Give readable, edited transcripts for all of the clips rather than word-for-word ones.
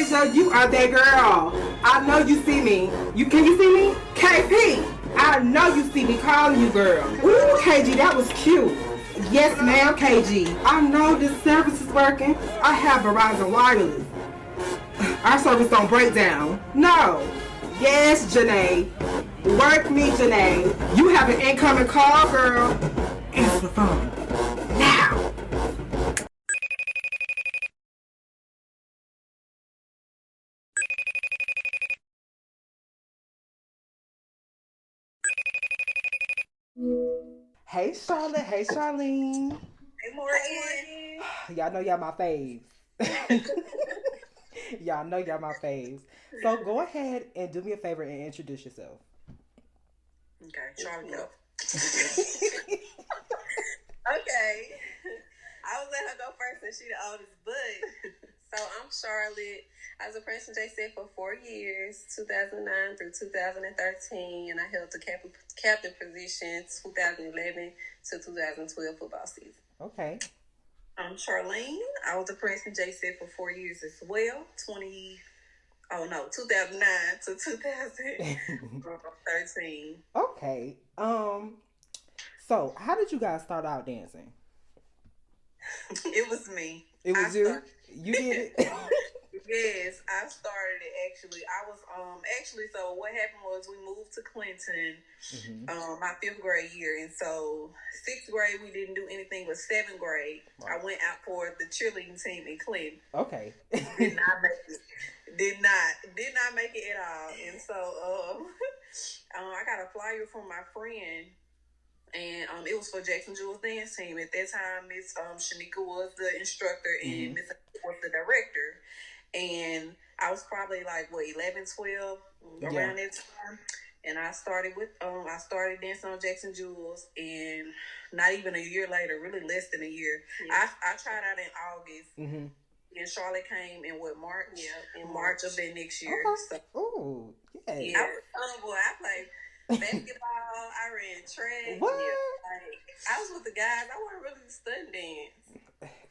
Deja, you are that girl. I know you see me. Can you see me? KP, I know you see me calling you, girl. Ooh, KG, that was cute. Yes, ma'am, KG. I know this service is working. I have Verizon Wireless. Our service don't break down. No. Yes, Janae. Work me, Janae. You have an incoming call, girl. Answer the phone. Now. Hey, Charlotte. Hey, Charlene. Hey, Morgan. Y'all know y'all my faves. Y'all know y'all my faves. So go ahead and do me a favor and introduce yourself. Okay, Charlie go. Okay. I was let her go first since she the oldest, but so I'm Charlotte. I was a Prancing JC for 4 years, 2009 through 2013, and I held the captain position 2011 to 2012 football season. Okay. I'm Charlene. I was a Prancing JC for 4 years as well, 2009 to 2013. Okay. So how did you guys start out dancing? It was me. It was you? You did it? Yes, I started it actually. I was so what happened was we moved to Clinton my 5th grade year, and so 6th grade we didn't do anything, but 7th grade I went out for the cheerleading team in Clinton. Okay. Did not make it. Did not make it at all. And so I got a flyer from my friend, and it was for Jackson Jewel's dance team. At that time, Miss Shanika was the instructor and Miss was the director. And I was probably like 11, 12 around that time. And I started dancing on Jackson Jewel's, and not even a year later, really less than a year. Yeah. I tried out in August. And Charlotte came in March? Yeah, in March of that next year. Okay. So, ooh, yeah. I was boy. I played basketball. I ran track. What? I was with the guys. I wasn't really studying dance.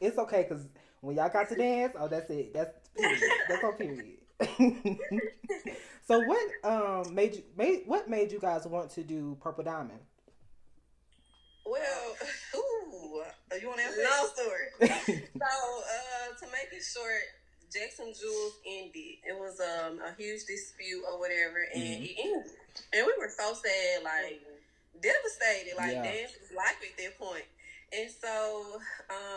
It's okay, because when y'all got to dance, that's it. That's period. That's on period. So what made you guys want to do Purple Diamond? Well, you want to answer that? Long story. So, to make it short, Jackson Jewel's ended. It was a huge dispute or whatever, and it ended. And we were so sad, like devastated, dance was life at that point. And so,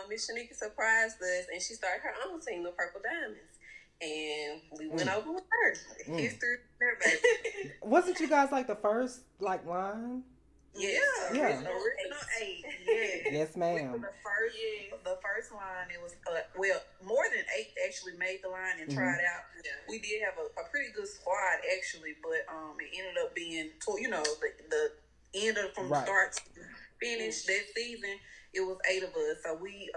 Miss Shanika surprised us, and she started her own team, the Purple Diamonds, and we went over with her. History, everybody. Wasn't you guys like the first line? Yeah. Original 8. Yeah. Yes, ma'am. The first line, it was more than 8 actually made the line and tried out. Yeah. We did have a pretty good squad actually, but it ended up being the end of from start to finish that season. It was 8 of us, so we've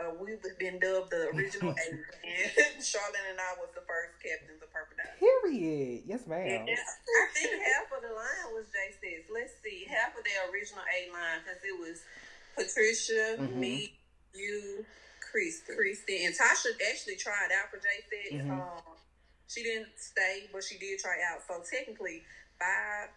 been dubbed the original 8. And Charlene and I was the first captains of Purple Diamond. Period. Yes, ma'am. And I think half of the line was JC's. Let's see, half of the original 8 line, because it was Patricia, me, you, Christy, and Tasha actually tried out for JC. She didn't stay, but she did try out. So technically, 5 out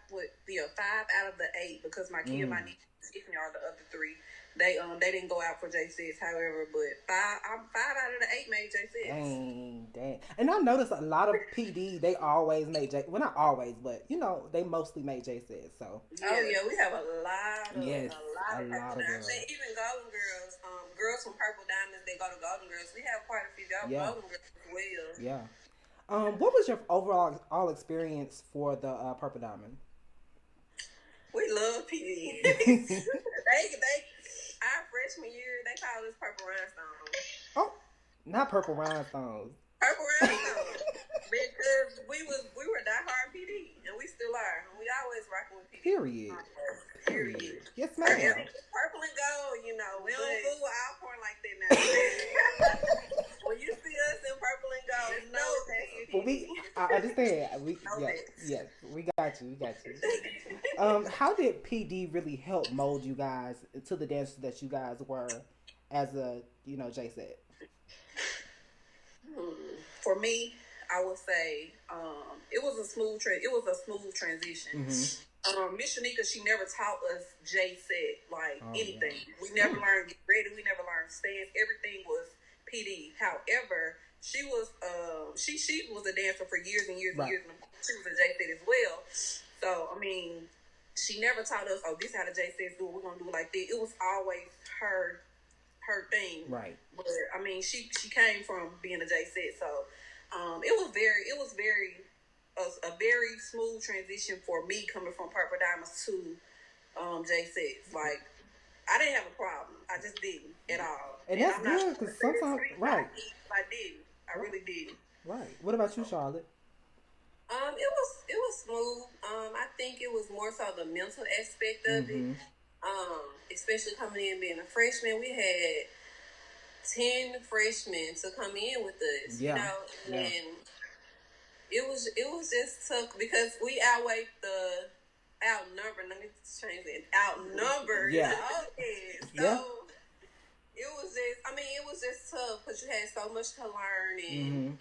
of the 8, because my kid, my niece, Tiffany are the other 3. They didn't go out for J6, however, but 5 out of the 8 made J6. Dang. And I noticed a lot of PD, they always made J. Well, not always, but they mostly made J6. So. Oh yeah, we have a lot of girls. Even Golden Girls, girls from Purple Diamonds, they go to Golden Girls. We have quite a few Golden Girls as well. Yeah. What was your overall experience for the Purple Diamond? We love PD. Our freshman year, they called us Purple Rhinestones. Oh, not Purple Rhinestones. Purple Rhinestones. Because we were diehard PD, and we still are. And we always rocking with PD. Period. Yes, ma'am. Purple and gold, we don't fool with Alcorn like that now. When you see us in purple and gold, know that. Well, I understand. We got you. How did PD really help mold you guys to the dancers that you guys were as a, Jay said? For me, I would say it was a smooth transition. Miss Shanika, she never taught us J-set, like anything. Yeah. We never learned get ready. We never learned stance. Everything was PD. However, she was she was a dancer for years and years and years, and she was a J-set as well. So I mean, she never taught us, oh, this is how the J-sets do it. We're gonna do it like that. It was always her thing. Right. But I mean, she came from being a J-set, so it was very a very smooth transition for me coming from Purple Diamonds to J6. Like, I didn't have a problem. I just didn't at all. And that's good, because sometimes, right. I did. I really did. Right. What about you, Charlotte? It was smooth. I think it was more so the mental aspect of it. Especially coming in being a freshman. We had 10 freshmen to come in with us, you know, and it was just tough because we outnumbered. Let me change it. Outnumbered. Yeah. So it was just tough because you had so much to learn, and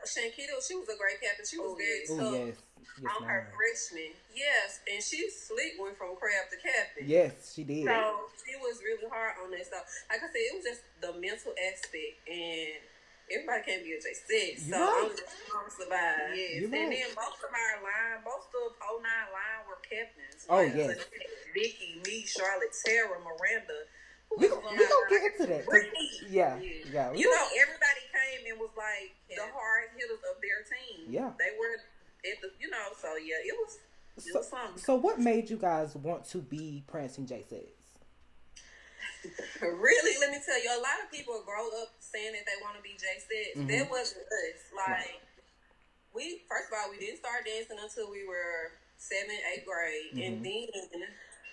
Shankita, she was a great captain. She was very tough. I'm her freshman. Yes, and she slick went from crab to captain. Yes, she did. So she was really hard on that stuff. Like I said, it was just the mental aspect, and everybody can't be a J6. So I'm just going to survive. Yes. And then most of our line, most of 09 line were captains. Like, Vicky, me, Charlotte, Tara, Miranda. We gonna get into that. Yeah. You know, everybody came and was like the hard hitters of their team. Yeah. They were at the, you know, so yeah, it was something. So what made you guys want to be Prancing J6? Really, let me tell you, a lot of people grow up saying that they want to be J6. That wasn't us. Like, first of all, we didn't start dancing until we were 7th, 8th grade. And then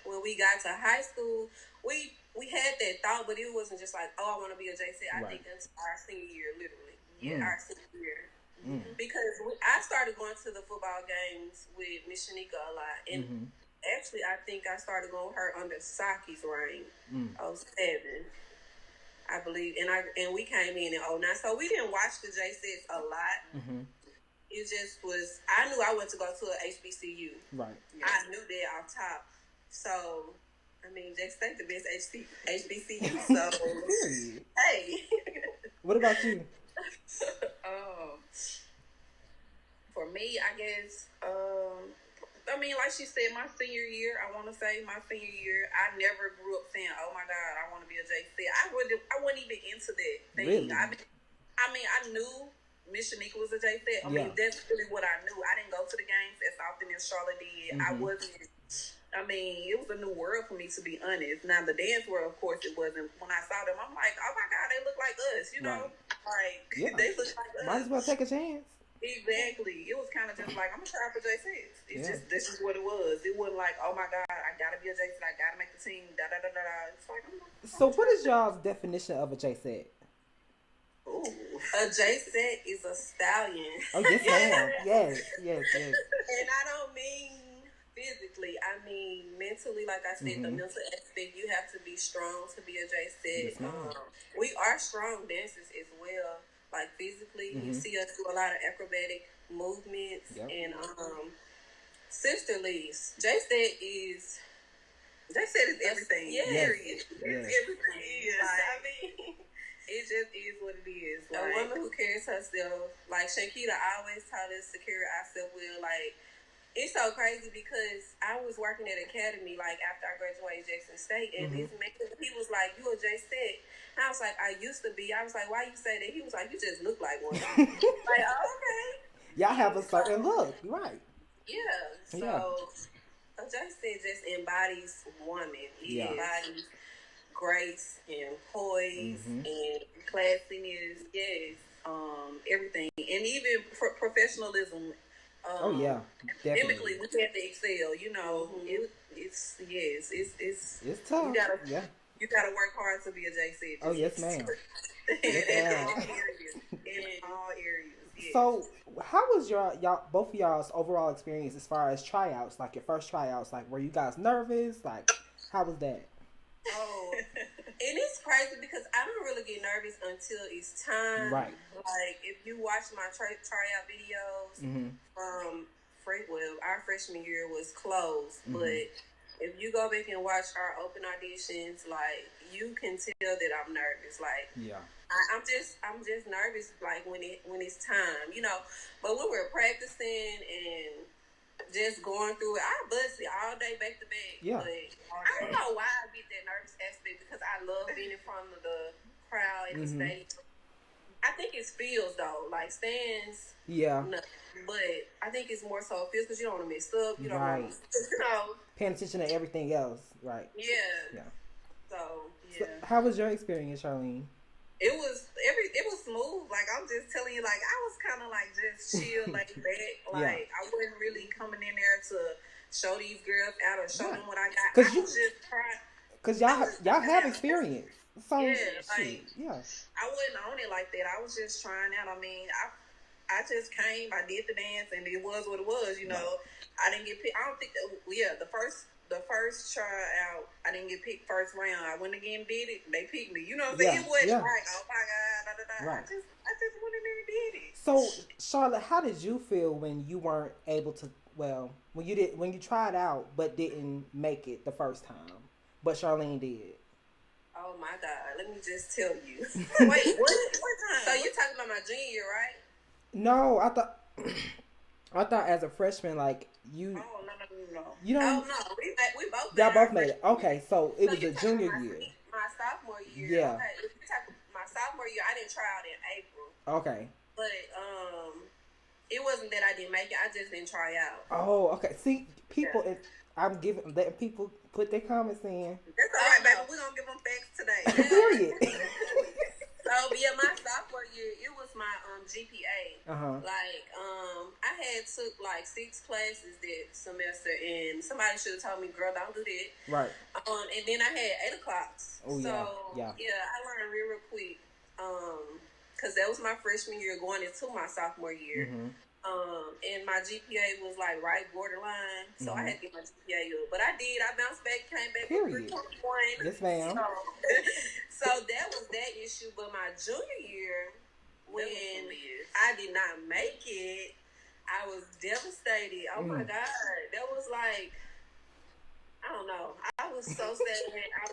when we got to high school, we had that thought, but it wasn't just like, oh, I want to be a J6. I think that's our senior year, literally. Our senior year. Because I started going to the football games with Miss Shanika a lot. And actually, I think I started going with her under Saki's reign, 07, I believe. And we came in 09. So we didn't watch the J6 a lot. It just was, I knew I went to go to an HBCU. Right. I knew that off top. So, I mean, J-State the best HBCU. So, hey. What about you? For me, I guess, I mean, like she said, my senior year, I want to say my senior year, I never grew up saying, oh my God, I want to be a J-State. I wasn't even into that thing. Really? I mean, I knew Miss Shanika was a J-State. I mean, that's really what I knew. I didn't go to the games as often as Charlotte did. I wasn't, I mean, it was a new world for me, to be honest. Now, the dance world, of course, it wasn't. When I saw them, I'm like, oh my God, they look like us, you know? Like, they look like us. Might as well take a chance. Exactly. It was kind of just like, I'm going to try for J6. It's just, this is what it was. It wasn't like, oh my God, I got to be a J6. I got to make the team. It's like, so what is y'all's definition of a J-set? Ooh. A J-set is a stallion. Oh, yes, ma'am. Yes. And I don't mean physically. I mean mentally. Like I said, the mental aspect, you have to be strong to be a J-set. Yes, we are strong dancers as well. Like physically, you see us do a lot of acrobatic movements and sisterlies. J-set is everything. Period. It's everything. Yes. I mean, it just is what it is. Like, a woman who carries herself, like Shankita always taught us to carry ourselves well. Like, it's so crazy because I was working at Academy, like, after I graduated Jackson State, and this man, he was like, you a J-Set? And I was like, I used to be. I was like, why you say that? He was like, you just look like one. Like, oh, okay. Y'all have a certain look, right? Yeah. So, a J-Set just embodies woman. It embodies grace and poise and classiness. Yes. Everything. And even professionalism. Definitely. We have to excel. You know, it's tough. You gotta work hard to be a J6. Oh yes, ma'am. In all areas. Yes. So, how was y'all both of y'all's overall experience as far as tryouts? Like your first tryouts, like were you guys nervous? Like, how was that? Oh, And it's crazy because I don't really get nervous until it's time. Right. Like, if you watch my tryout videos from, our freshman year was closed, but if you go back and watch our open auditions, like, you can tell that I'm nervous. Like, I'm just nervous, like, when it's time, you know. But when we're practicing and just going through it, I bust it all day back to back. Yeah. But I don't know why I get that nervous aspect, because I love being in front of the crowd at the stage. I think it's feels though, like stands. Yeah. No, but I think it's more so feels because you don't want to mess up. You don't want to, you know. Paying attention to everything else, right? Yeah. So yeah. So, how was your experience, Charlene? It was smooth. Like, I'm just telling you, like, I was kind of like just chill, like back. Like, I wasn't really coming in there to show these girls out or show them what I got. I was just trying. Cause y'all have experience. So I wasn't on it like that. I was just trying out. I mean, I just came. I did the dance, and it was what it was. You know, I didn't get picked. I don't think that. Yeah, the first tryout, I didn't get picked first round. I went again, did it. They picked me. You know what I'm saying? It wasn't like, oh my God, I just went in there and did it. So, Charlotte, how did you feel when you weren't able to? Well, when you tried out but didn't make it the first time, but Charlene did. Oh my God! Let me just tell you. Wait, what time? So you're talking about my junior year, right? No, I thought as a freshman, like you. Oh no. You don't. Oh no, we both. Y'all both made it. Okay, so it was a junior year. My sophomore year. Yeah. Okay, if you talk my sophomore year, I didn't try out in April. Okay. But it wasn't that I didn't make it. I just didn't try out. Oh, okay. See, people. Yeah. I'm letting people put their comments in. That's all right, baby. We're gonna give them facts today. Period. So yeah, my sophomore year, it was my GPA. Like I had took like 6 classes that semester, and somebody should have told me, "Girl, don't do that." Right. And then I had 8 o'clocks. Oh yeah. I learned real quick. Because that was my freshman year going into my sophomore year. And my GPA was like right borderline, so I had to get my GPA up. But I did. I bounced back, came back with 3.1. Yes, ma'am. So that was that issue. But my junior year, when I did not make it, I was devastated. Oh my God, that was like, I don't know. I was so sad. I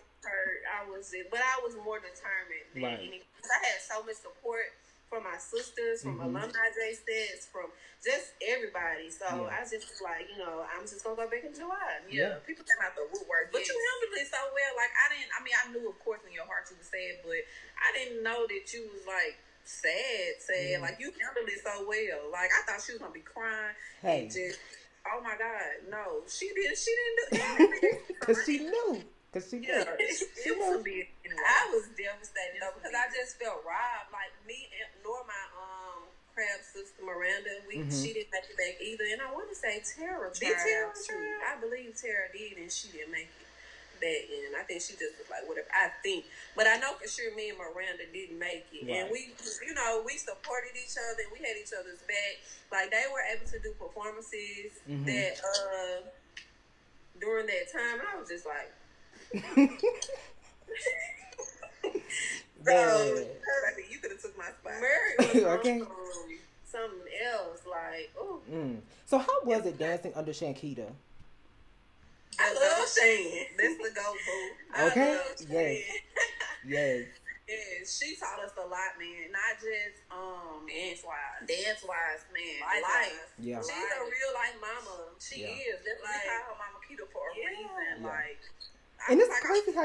was hurt. But I was more determined than anything. I had so much support from my sisters, from alumni J-Stats, from just everybody. So I just was like, you know, I'm just going to go back in July. Yeah. People came out the woodwork. But you handled it so well. Like, I knew, of course, in your heart you were sad, but I didn't know that you was, like, sad. Like, you handled it so well. Like, I thought she was going to be crying. And just, oh, my God. No, she didn't do it. Because she knew. It was a bit. I was devastated though, because I just felt robbed. Like me, nor my crab sister Miranda, she didn't make it back either. And I want to say Tara tried out too. I believe Tara did, and she didn't make it back. And I think she just was like whatever. I think, but I know for sure me and Miranda didn't make it, and we supported each other. And we had each other's back. Like they were able to do performances that during that time, and I was just like. So, you could have took my spot. Mary was something else, like, ooh. So how was it dancing under Shankita? I love Shan. That's the go-to. Okay. Yes. Yeah, she taught us a lot, man. Not just dance-wise, man. Life. Yeah. She's a real life mama. She is. That's why we call her Mama Kita for a reason. Like. And it's crazy how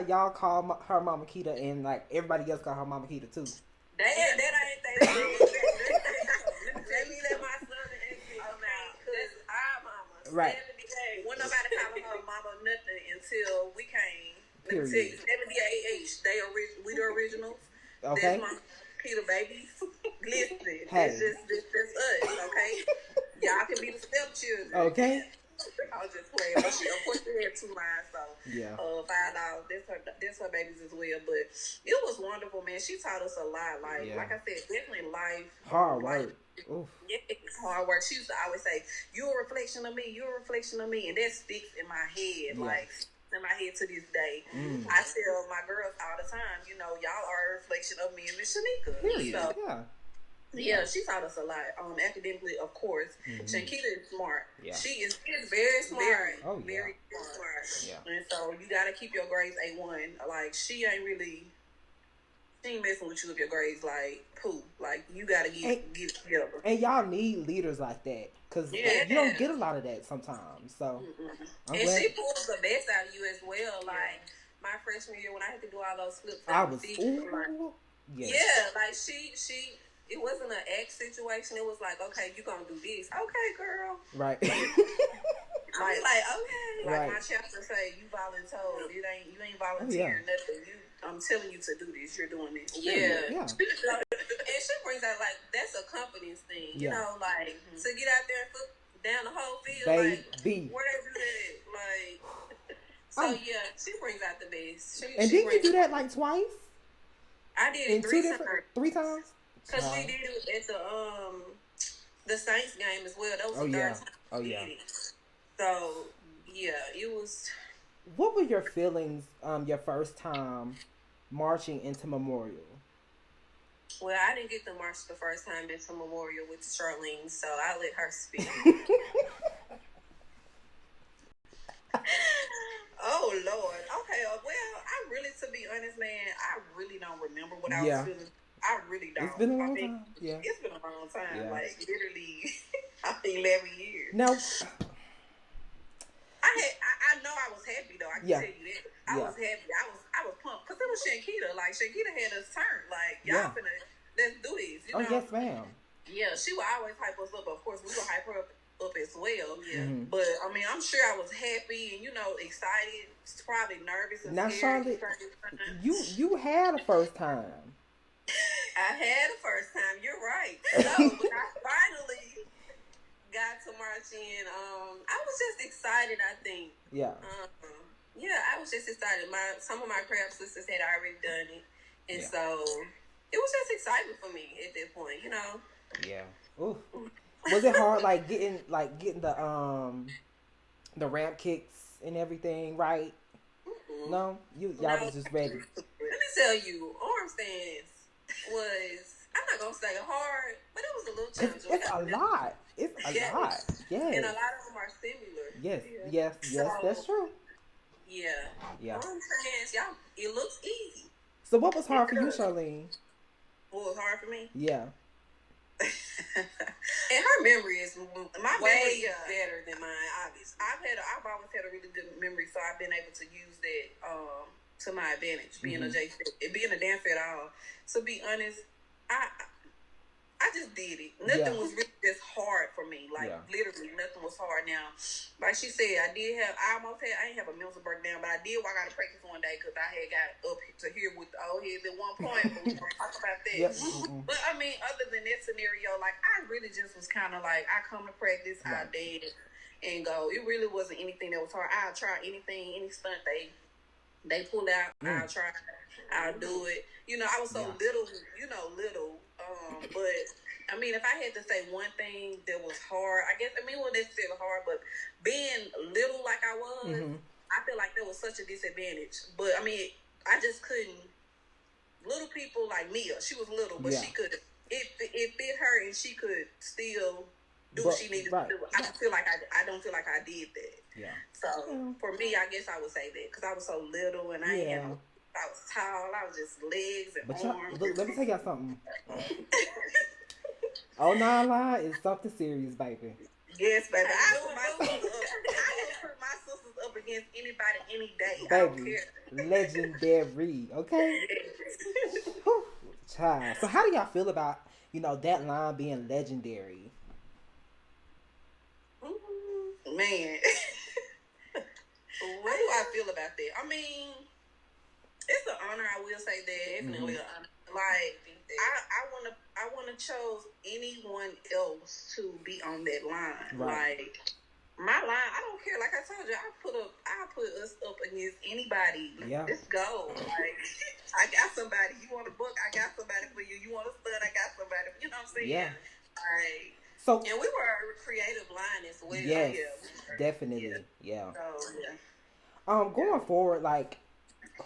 y'all call her Mama Kita, and like everybody else call her Mama Kita too. That ain't they. Let me let my son and come out. That's our mama. Right. 70K. Wasn't nobody calling her mama nothing until we came. Let me tell you, 78H. We the originals. Okay. That's Mama Kita babies. Listen, that's us. Okay. Y'all can be the stepchildren. Okay. I was just playing. But of course, she had 2 lines, so $5. That's her babies as well. But it was wonderful, man. She taught us a lot. Like I said, definitely life. Hard work. Yeah, hard work. She used to always say, "You're a reflection of me. You're a reflection of me," and that sticks in my head. Yeah. Like, in my head to this day. I tell my girls all the time, you know, y'all are a reflection of me and Miss Shanika. So, yeah, she taught us a lot. Academically, of course. Shankita is smart. Yeah. She is very smart. Very smart. Yeah. And so you gotta keep your grades A1. Like she ain't messing with you if your grades like poo. Like you gotta get it together. And y'all need leaders like that because you don't get a lot of that sometimes. So and she pulls the best out of you as well. Like my freshman year when I had to do all those flips, like she. It wasn't an X situation. It was like, okay, you gonna do this. Okay, girl. Right. like okay. Like my chapter say, you voluntold. You ain't volunteering nothing. I'm telling you to do this. You're doing this. Yeah. And she brings out like that's a confidence thing. You know, like to get out there and flip down the whole field. Like where they do that. Like so she brings out the best. And didn't you do that like twice? I did it three times. Because we did it at the Saints game as well. That was the third time we did it. So, it was... What were your feelings your first time marching into Memorial? Well, I didn't get to march the first time into Memorial with Charlene, so I let her speak. Oh, Lord. Okay, well, I really, to be honest, man, I really don't remember what I was feeling. I really don't. It's been a long time. Yeah. It's been a long time. Yeah. Like, literally, I think 11 years. No. I know I was happy, though. I can tell you that. I was happy. I was pumped. Because it was Shankita. Like, Shankita had us turned. Like, y'all finna, let's do this. You know? Yes, ma'am. Yeah, she would always hype us up. Of course, we would hype her up as well. Yeah. But, I mean, I'm sure I was happy and, you know, excited. Probably nervous and scared. Now, Charlotte, you had a first time. I had the first time. You're right. So when I finally got to march in, I was just excited. I think. Yeah. I was just excited. Some of my craft sisters had already done it, and so it was just excitement for me at that point. You know. Yeah. Ooh. Was it hard, like getting the ramp kicks and everything right? Mm-hmm. No, y'all was just ready. Let me tell you, arm stands was, I'm not gonna say hard, but it was a little challenging. It's a lot. It's a lot. Yes. And a lot of them are similar. Yes, that's true. Yeah. Arm stands, y'all, it looks easy. So what was hard for you, Charlene? What was hard for me? Yeah. And her memory is way better than mine. Obviously, I've always had a really good memory, so I've been able to use that to my advantage. Being a J, being a dancer at all. To be honest, I just did it. Nothing was really just hard for me. Like literally, nothing was hard. Now, like she said, I didn't have a mental breakdown, but I did walk out of practice one day because I had got up to here with the old heads at one point. But we gonna talk about that. But I mean, other than that scenario, like I really just was kind of like, I come to practice, I dance and go. It really wasn't anything that was hard. I'll try anything, any stunt they pull out. I'll try. I'll do it. You know, I was so little. But I mean, if I had to say one thing that was hard, I guess, it wasn't necessarily hard, but being little like I was, I feel like that was such a disadvantage. But I mean, I just couldn't. Little people like Mia, she was little, but she could. It fit her, and she could still do what she needed to do. I don't feel like I did that. Yeah. So for me, I guess I would say that because I was so little, and I was tall. I was just legs and arms. Look, let me tell y'all something. Oh, nah, is something serious, baby. Yes, baby. I will put my sisters up against anybody any day. Baby, I don't care. Legendary, okay? Child. So how do y'all feel about, that line being legendary? Man. What do I feel about that? I mean, it's an honor. I will say that. Definitely an honor. Like, I wanna chose anyone else to be on that line. Right. Like my line, I don't care. Like I told you, I put us up against anybody. Yeah. Let's go. Like I got somebody. You want a book? I got somebody for you. You want a stud? I got somebody. You know what I'm saying? Yeah. Like, so, and we were a creative line as well. Yes, definitely. Yeah. So, Going forward, like,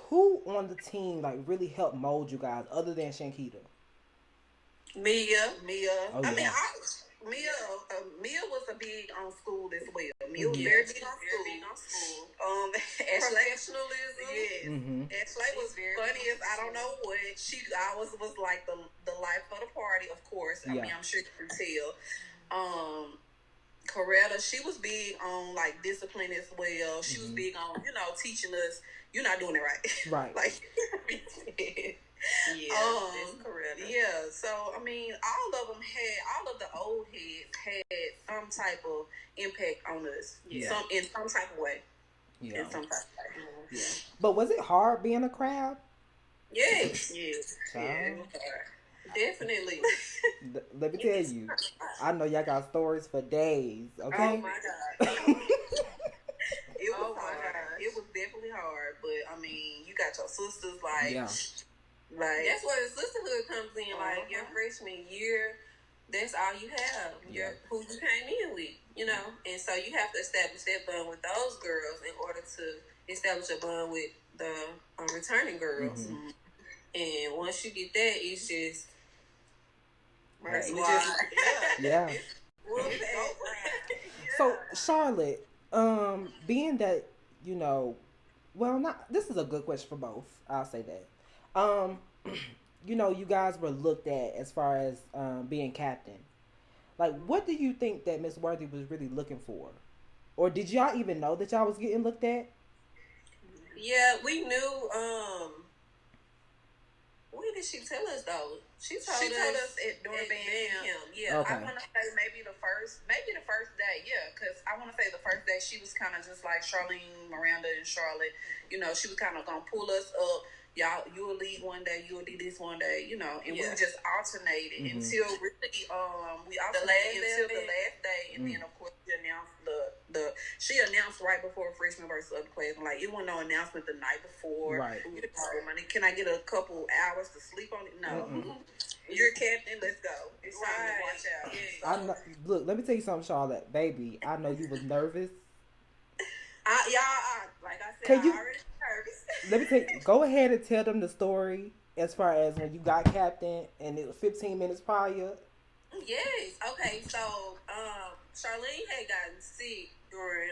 who on the team like really helped mold you guys other than Shankita? Mia. Oh I mean, yeah. Mia was a big on school as well. Mia was very big on school. Professionalism. Yes. Ashley was funny as I don't know what. She always was like the life of the party, of course. I mean, I'm sure you can tell. Coretta, she was big on like discipline as well. She was big on, teaching us you're not doing it right. Right. Like that's correct. Yeah, so I mean, all of the old heads had some type of impact on us. Yeah. In some type of way. Yeah. In some type of way. Yeah. But was it hard being a crab? Yes. Yeah, it was hard. Definitely. Let me tell you, I know y'all got stories for days. Okay. Oh my God. It was hard. It was definitely hard, but I mean, you got your sisters like. Yeah. Like, that's where the sisterhood comes in. Like your freshman year, that's all you have. Who you came in with, and so you have to establish that bond with those girls in order to establish a bond with the returning girls. And once you get that, it's just yeah. So Charlotte, being that this is a good question for both. I'll say that. You guys were looked at as far as being captain. Like, what do you think that Miss Worthy was really looking for? Or did y'all even know that y'all was getting looked at? Yeah, we knew. When did she tell us though? She told us at during band camp. Yeah, okay. I want to say maybe the first day. Yeah, because I want to say the first day she was kind of just like Charlene, Miranda, and Charlotte. She was kind of gonna pull us up. Y'all, you'll lead one day, you'll do this one day, and we just alternated until really we alternated until the last day, and then of course she announced she announced right before freshman versus other class. Like, it wasn't no announcement the night before. Right. Can I get a couple hours to sleep on it? No. You're captain. Let's go. It's time to watch out. Yeah. Look, let me tell you something, Charlotte, baby. I know you was nervous. Like I said, I already nervous. Let me go ahead and tell them the story as far as when you got captain and it was 15 minutes prior. Yes. Okay. So, Charlene had gotten sick during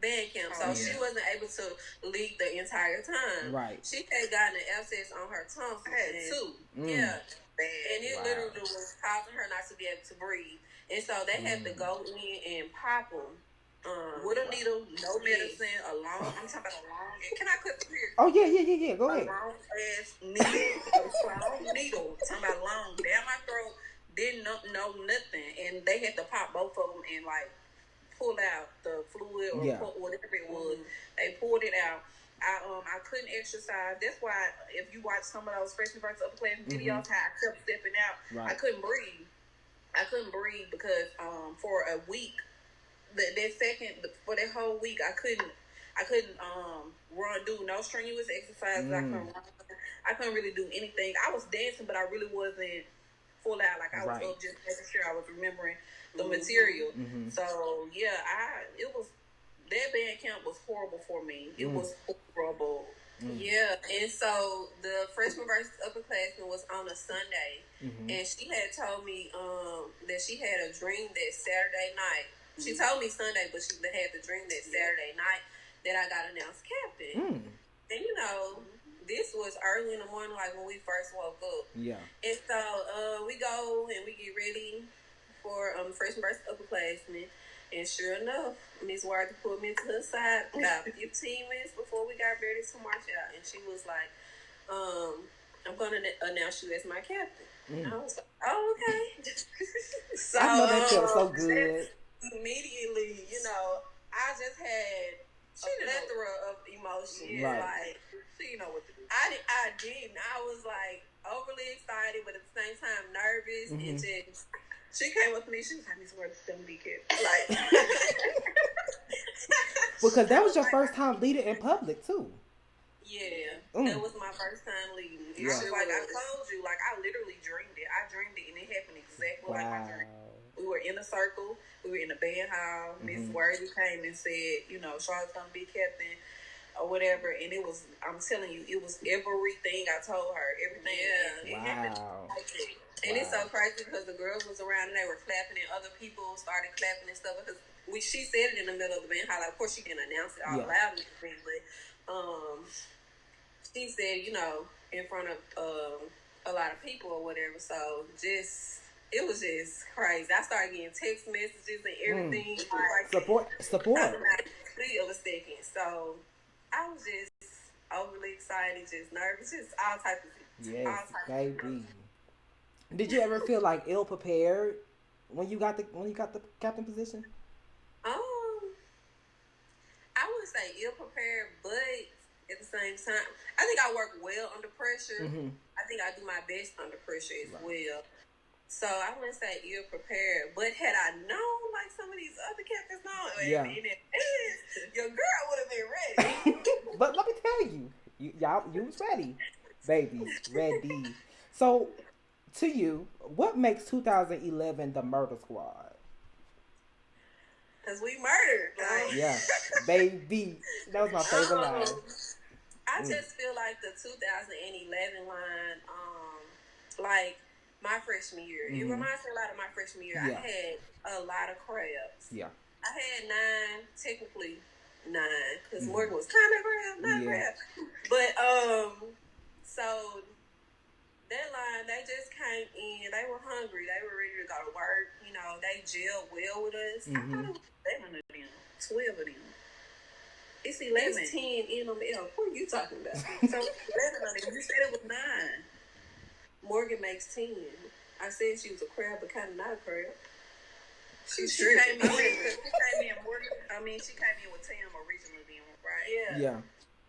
band camp, so she wasn't able to lead the entire time. Right. She had gotten an abscess on her tongue. Too. Yeah. And it literally was causing her not to be able to breathe, and so they had to go in and pop them. With a needle, no medicine, I'm talking about a long. Can I cut through here? Oh yeah. Go ahead. A long ass needle. Talking about long down my throat. Didn't know nothing, and they had to pop both of them and like pull out the fluid or whatever it was. They pulled it out. I couldn't exercise. That's why if you watch some of those freshman versus upper class videos, how I kept stepping out, I couldn't breathe. Because for a week. For that whole week, I couldn't do no strenuous exercises. I couldn't really do anything. I was dancing, but I really wasn't full out. Like, I was up just making sure I was remembering the material. So yeah, it was that band camp was horrible for me. It was horrible. Yeah, and so the freshman versus upperclassmen was on a Sunday, and she had told me that she had a dream that Saturday night. She told me Sunday, but she had the dream that Saturday night that I got announced captain. And this was early in the morning, like when we first woke up. Yeah. And so we go and we get ready for freshman versus upperclassmen. And sure enough, Miss Worthy pulled me to her side about 15 minutes before we got ready to march out. And she was like, I'm going to announce you as my captain. And I was like, oh, okay. So, I know that feels so good. Immediately, I just had a plethora of emotions. Right. Like, what to do. I didn't. I was like overly excited, but at the same time nervous. And just, she came up to me. She was like, "Miss Worthy's gonna be good." Like, because that was your first time leading in public too. Yeah, that was my first time leading. It was like I told you, like I literally dreamed it. I dreamed it, and it happened exactly like my dream. We were in a circle. We were in the band hall. Miss Worthy came and said, Charlotte's gonna be captain. or whatever, and it was, I'm telling you, it was everything I told her, everything. Yeah, it happened like that. And it's so crazy because the girls was around and they were clapping, and other people started clapping and stuff because she said it in the middle of the band holler. Of course, she didn't announce it all loud in the band, but she said, in front of a lot of people or whatever. So it was just crazy. I started getting text messages and everything. Like support. Split of a second. So I was just overly excited, just nervous, just all types of things. Yes, baby. Did you ever feel like ill prepared when you got the captain position? I wouldn't say ill prepared, but at the same time, I think I work well under pressure. Mm-hmm. I think I do my best under pressure as well. So I wouldn't say ill prepared, but had I known like some of these other captains know, your girl would have been ready. But let me tell you, you was ready, baby, ready. So, to you, what makes 2011 the Murder Squad? Because we murdered. Yeah, baby. That was my favorite line. I just feel like the 2011 line, like my freshman year. Mm-hmm. It reminds me a lot of my freshman year. Yeah. I had a lot of crabs. Yeah. I had 9, technically 9, because Morgan was kind of crab, crab. But, so that line, they just came in. They were hungry. They were ready to go to work. They gelled well with us. Mm-hmm. I thought it was 11 of them, 12 of them. It's 11. It's 10 in them. What are you talking about? So 11 of them. You said it was 9. Morgan makes 10. I said she was a crab, but kind of not a crab. She came in with Tam originally, then, right? Yeah.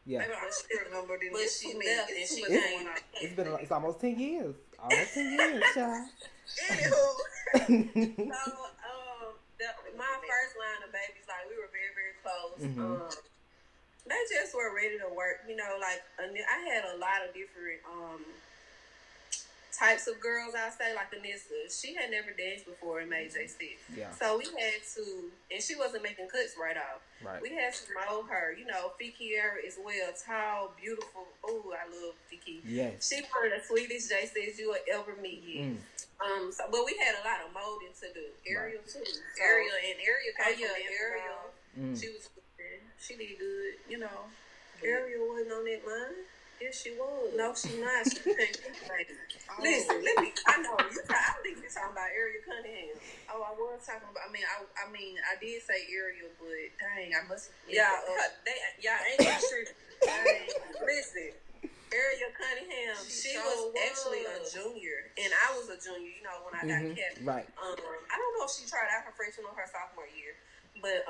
Maybe I still remember them. But she left and she came. It's almost 10 years. Almost 10 years, child. Anywho, my first line of babies, like we were very, very close. Mm-hmm. They just were ready to work. Like I had a lot of different types of girls, I say, like Anissa. She had never danced before in May J6. Yeah. So we had to, and she wasn't making cuts right off. Right. We had to mold her. Fiki as well, tall, beautiful. Oh, I love Fiki. Yes. She one of the sweetest J6 you will ever meet. But we had a lot of molding to do. Ariel too. So, Ariel came from Ariel. She was good. She did good. Ariel wasn't on that line. Yes, she was. No, she not. She can't think like Listen, I know you. I don't think you're talking about Ariel Cunningham. Oh, I was talking about. I mean, I did say Ariel, but dang, I must. Y'all ain't got sure. Listen, Ariel Cunningham. She was actually a junior, and I was a junior. When I got kept. Right. I don't know if she tried out her freshman or her sophomore year, but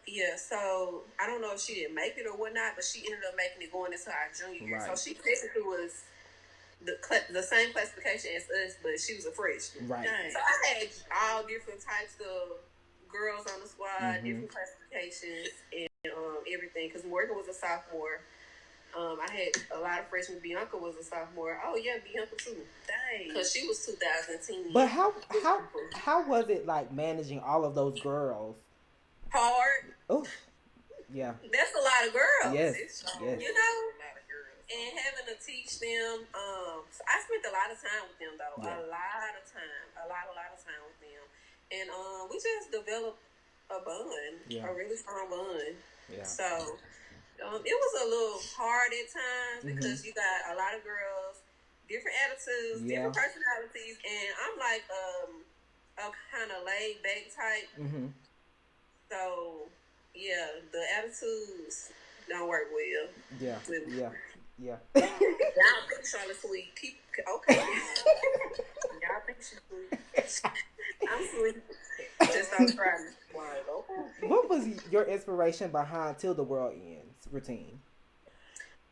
yeah, so I don't know if she didn't make it or whatnot, but she ended up making it going into our junior year. Right. So she technically was the same classification as us, but she was a freshman. Right. So I had all different types of girls on the squad, different classifications, and everything. Because Morgan was a sophomore. I had a lot of freshmen. Bianca was a sophomore. Oh yeah, Bianca too. Dang. Because she was 2010. But how was it like managing all of those girls? Hard. Oh, yeah. That's a lot of girls. Yes. A lot of girls. And having to teach them. So I spent a lot of time with them though. Yeah. A lot of time with them. And we just developed a bond, a really strong bond. Yeah. So it was a little hard at times because you got a lot of girls, different attitudes, different personalities, and I'm like a kind of laid back type. So, yeah, the attitudes don't work well. Yeah. Y'all think Charlotte's sweet. Okay. Y'all think she's sweet. I'm sweet. Just don't try me. Okay. What was your inspiration behind Till the World Ends routine?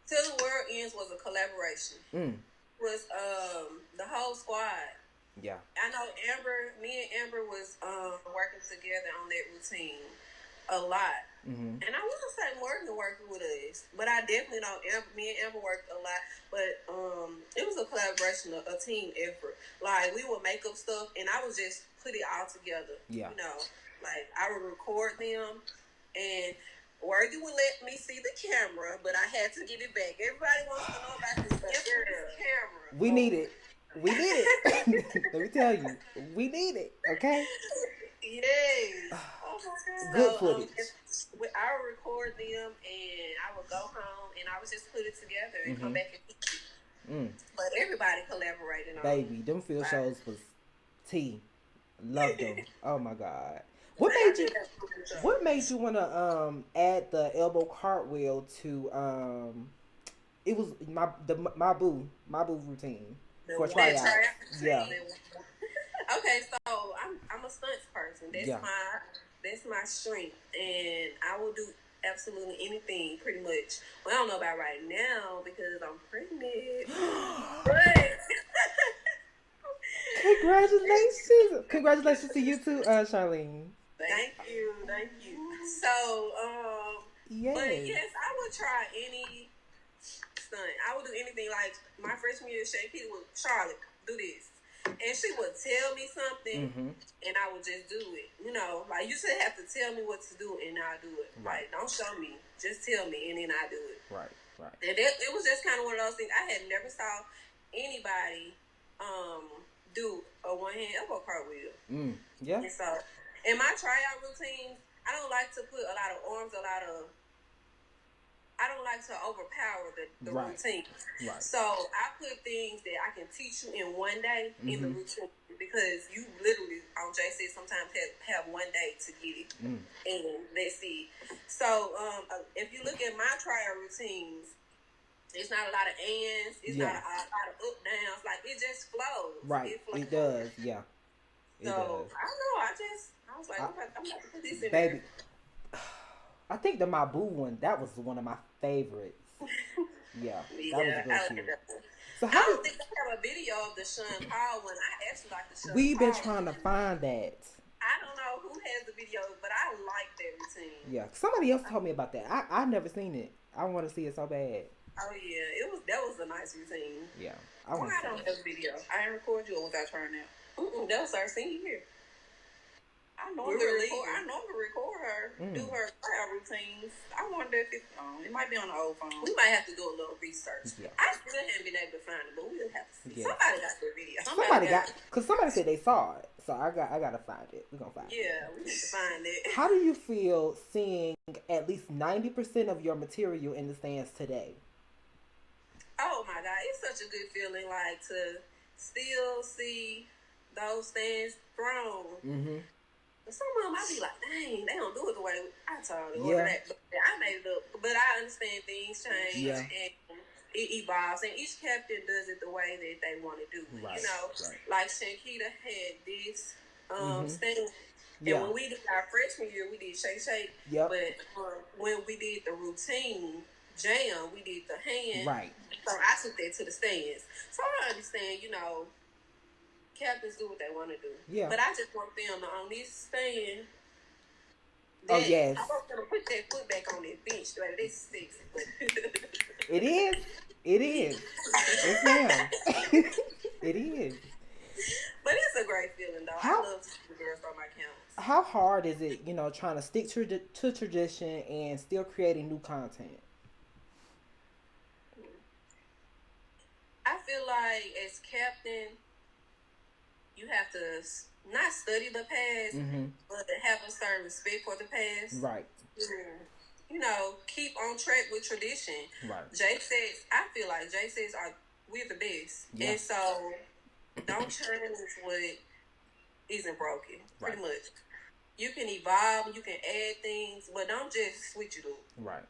Till the World Ends was a collaboration. It was the whole squad. Yeah. I know me and Amber was working together on that routine a lot. And I wouldn't say Morgan working with us, but I definitely know me and Amber worked a lot. But it was a collaboration, a team effort. Like we would make up stuff and I would just put it all together. Yeah. Like I would record them and Worthy would let me see the camera, but I had to get it back. Everybody wants to know about this infamous camera. We need it. We need it. Let me tell you, we need it. Okay. Yes. Oh my God. Good So, footage. I would record them, and I would go home, and I would just put it together and come back and teach it. But everybody collaborated on it. Baby, them field shows was tea. Loved them. Oh my God. What made you wanna add the elbow cartwheel to it was my boo routine for tryouts. Yeah. Okay, so I'm a stunts person. That's my strength, and I will do absolutely anything, pretty much. Well, I don't know about right now because I'm pregnant, but Congratulations to you too, Charlene. Thank you. So, yes. But yes, I would try any stunt. I would do anything. Like my freshman year, Peter would, Charlotte, do this. And she would tell me something, and I would just do it. You know, like you should have to tell me what to do, and I'll do it. Right. Like, don't show me, just tell me, and then I do it. Right. And it was just kind of one of those things. I had never saw anybody do a one-hand elbow cartwheel. Yeah. And so, in my tryout routines, I don't like to put a lot of arms, I don't like to overpower the routine. Right. So I put things that I can teach you in one day in the routine, because you literally on JC sometimes have one day to get it, and let's see. So if you look at my tryout routines, it's not a lot of ands, it's not a lot of up downs, like it just flows. Right. It does. Yeah. It so does. I don't know. I was like, I'm about to put this in baby. there. I think the My Boo one, that was one of my favorites. Yeah, that was real cute. So I don't think I have a video of the Sean Paul one. I actually like the Sean Paul. We've been trying to find that. I don't know who has the video, but I like that routine. Yeah, somebody else told me about that. I never seen it. I want to see it so bad. Oh yeah, that was a nice routine. Yeah, I don't have a video. I didn't record you without trying out. That was our senior year. I normally record her, do her tryout routines. I wonder if it might be on the old phone. We might have to do a little research. Yeah. I still haven't been able to find it, but we'll have to see. Yeah. Somebody got the video. Somebody said they saw it, so I gotta find it. We're gonna find it. Yeah, we need to find it. How do you feel seeing at least 90% of your material in the stands today? Oh my God, it's such a good feeling, like to still see those stands grown. Some of them, I be like, dang, they don't do it the way I told them. Yeah. I made it up. But I understand things change and it evolves. And each captain does it the way that they want to do it. Right. You know, like Shankita had this stand. And when we did our freshman year, we did shake, shake. Yep. But when we did the routine jam, we did the hand. Right. So I took that to the stands. So I understand, you know, captains do what they want to do. Yeah. But I just want them to, on this stand. Oh, yes. I want them to put that foot back on that bench. Like, this is sexy. It is. Yes, ma'am. It is. But it's a great feeling, though. I love to see the girls on my counts. How hard is it, trying to stick to tradition and still creating new content? I feel like as captain, you have to not study the past, but have a certain respect for the past. Right. You know, keep on track with tradition. Right. I feel like we're the best. Yeah. And so, don't challenge what isn't broken, pretty much. You can evolve, you can add things, but don't just switch it up. Right.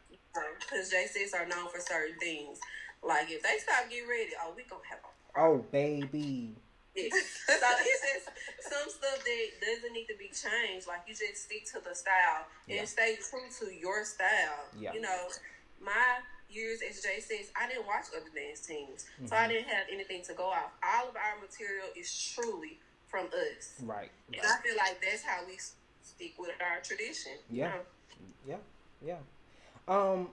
Because J6 are known for certain things. Like, if they stop getting ready, we going to have a problem. Oh, baby. Yeah. So it's just some stuff that doesn't need to be changed. Like, you just stick to the style and stay true to your style. Yeah. You know, my years as J6, I didn't watch other dance teams. So I didn't have anything to go off. All of our material is truly from us. Right. And I feel like that's how we stick with our tradition. Yeah. You know? Yeah.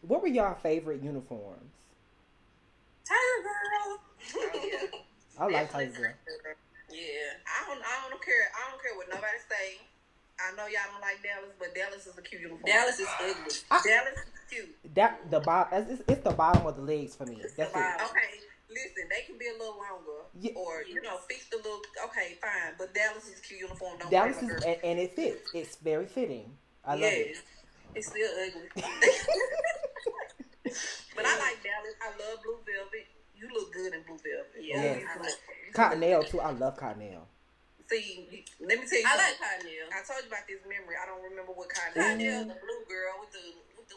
What were y'all favorite uniforms? Tiger Girl. Oh, yeah. I like Tiger Girl. Yeah, I don't care. I don't care what nobody say. I I know y'all don't like Dallas, but Dallas is a cute uniform. Dallas is ugly. Dallas is cute. The bottom. It's the bottom of the legs for me. That's it. Okay, listen, they can be a little longer, or fix the little. Okay, fine, but Dallas is a cute uniform. Don't Dallas is, and it fits. It's very fitting. I love it. It's still ugly. But I like Dallas. I love blue velvet. You look good in blue velvet. Yeah. Cottonelle too. I love Cottonelle. See, let me tell you. I like Cottonelle. I told you about this memory. I don't remember what Cottonelle. The blue girl with the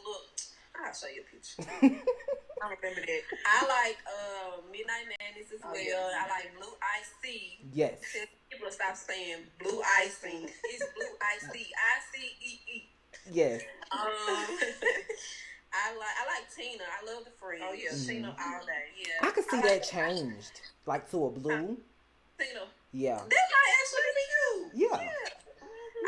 look. I'll show you a picture. I remember that. I like Midnight Madness as well. Yeah. I like Blue Ice-C. Yes. People stop saying Blue Icing. It's Blue Ice-C. ICEE. Yes. I like Tina. I love the friend. Oh yeah, Tina all day. Yeah. I could see that changed, like to a blue. Tina. Yeah. That might actually be you. Yeah.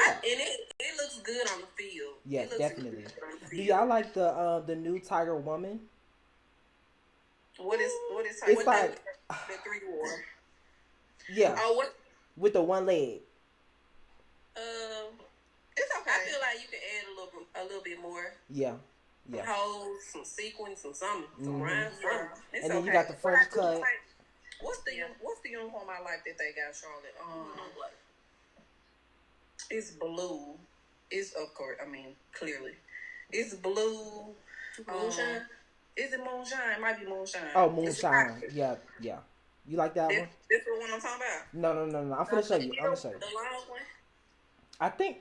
And it looks good on the field. Yes, definitely. Do y'all like the new Tiger Woman? What is Tiger? It's like the 3-war. Yeah. Oh, what? With the one leg. It's okay. I feel like you can add a little bit more. Yeah. Yeah. Holes, some sequins, some rhymes, something. And then you got the French cut. What's the uniform I like that they got, Charlotte? It's blue. It's of course. I mean, clearly, it's blue. Moonshine. Is it moonshine? It might be moonshine. Oh, moonshine. Yeah. You like that one? This the one I'm talking about. No. I'm gonna show you. The long one. I think,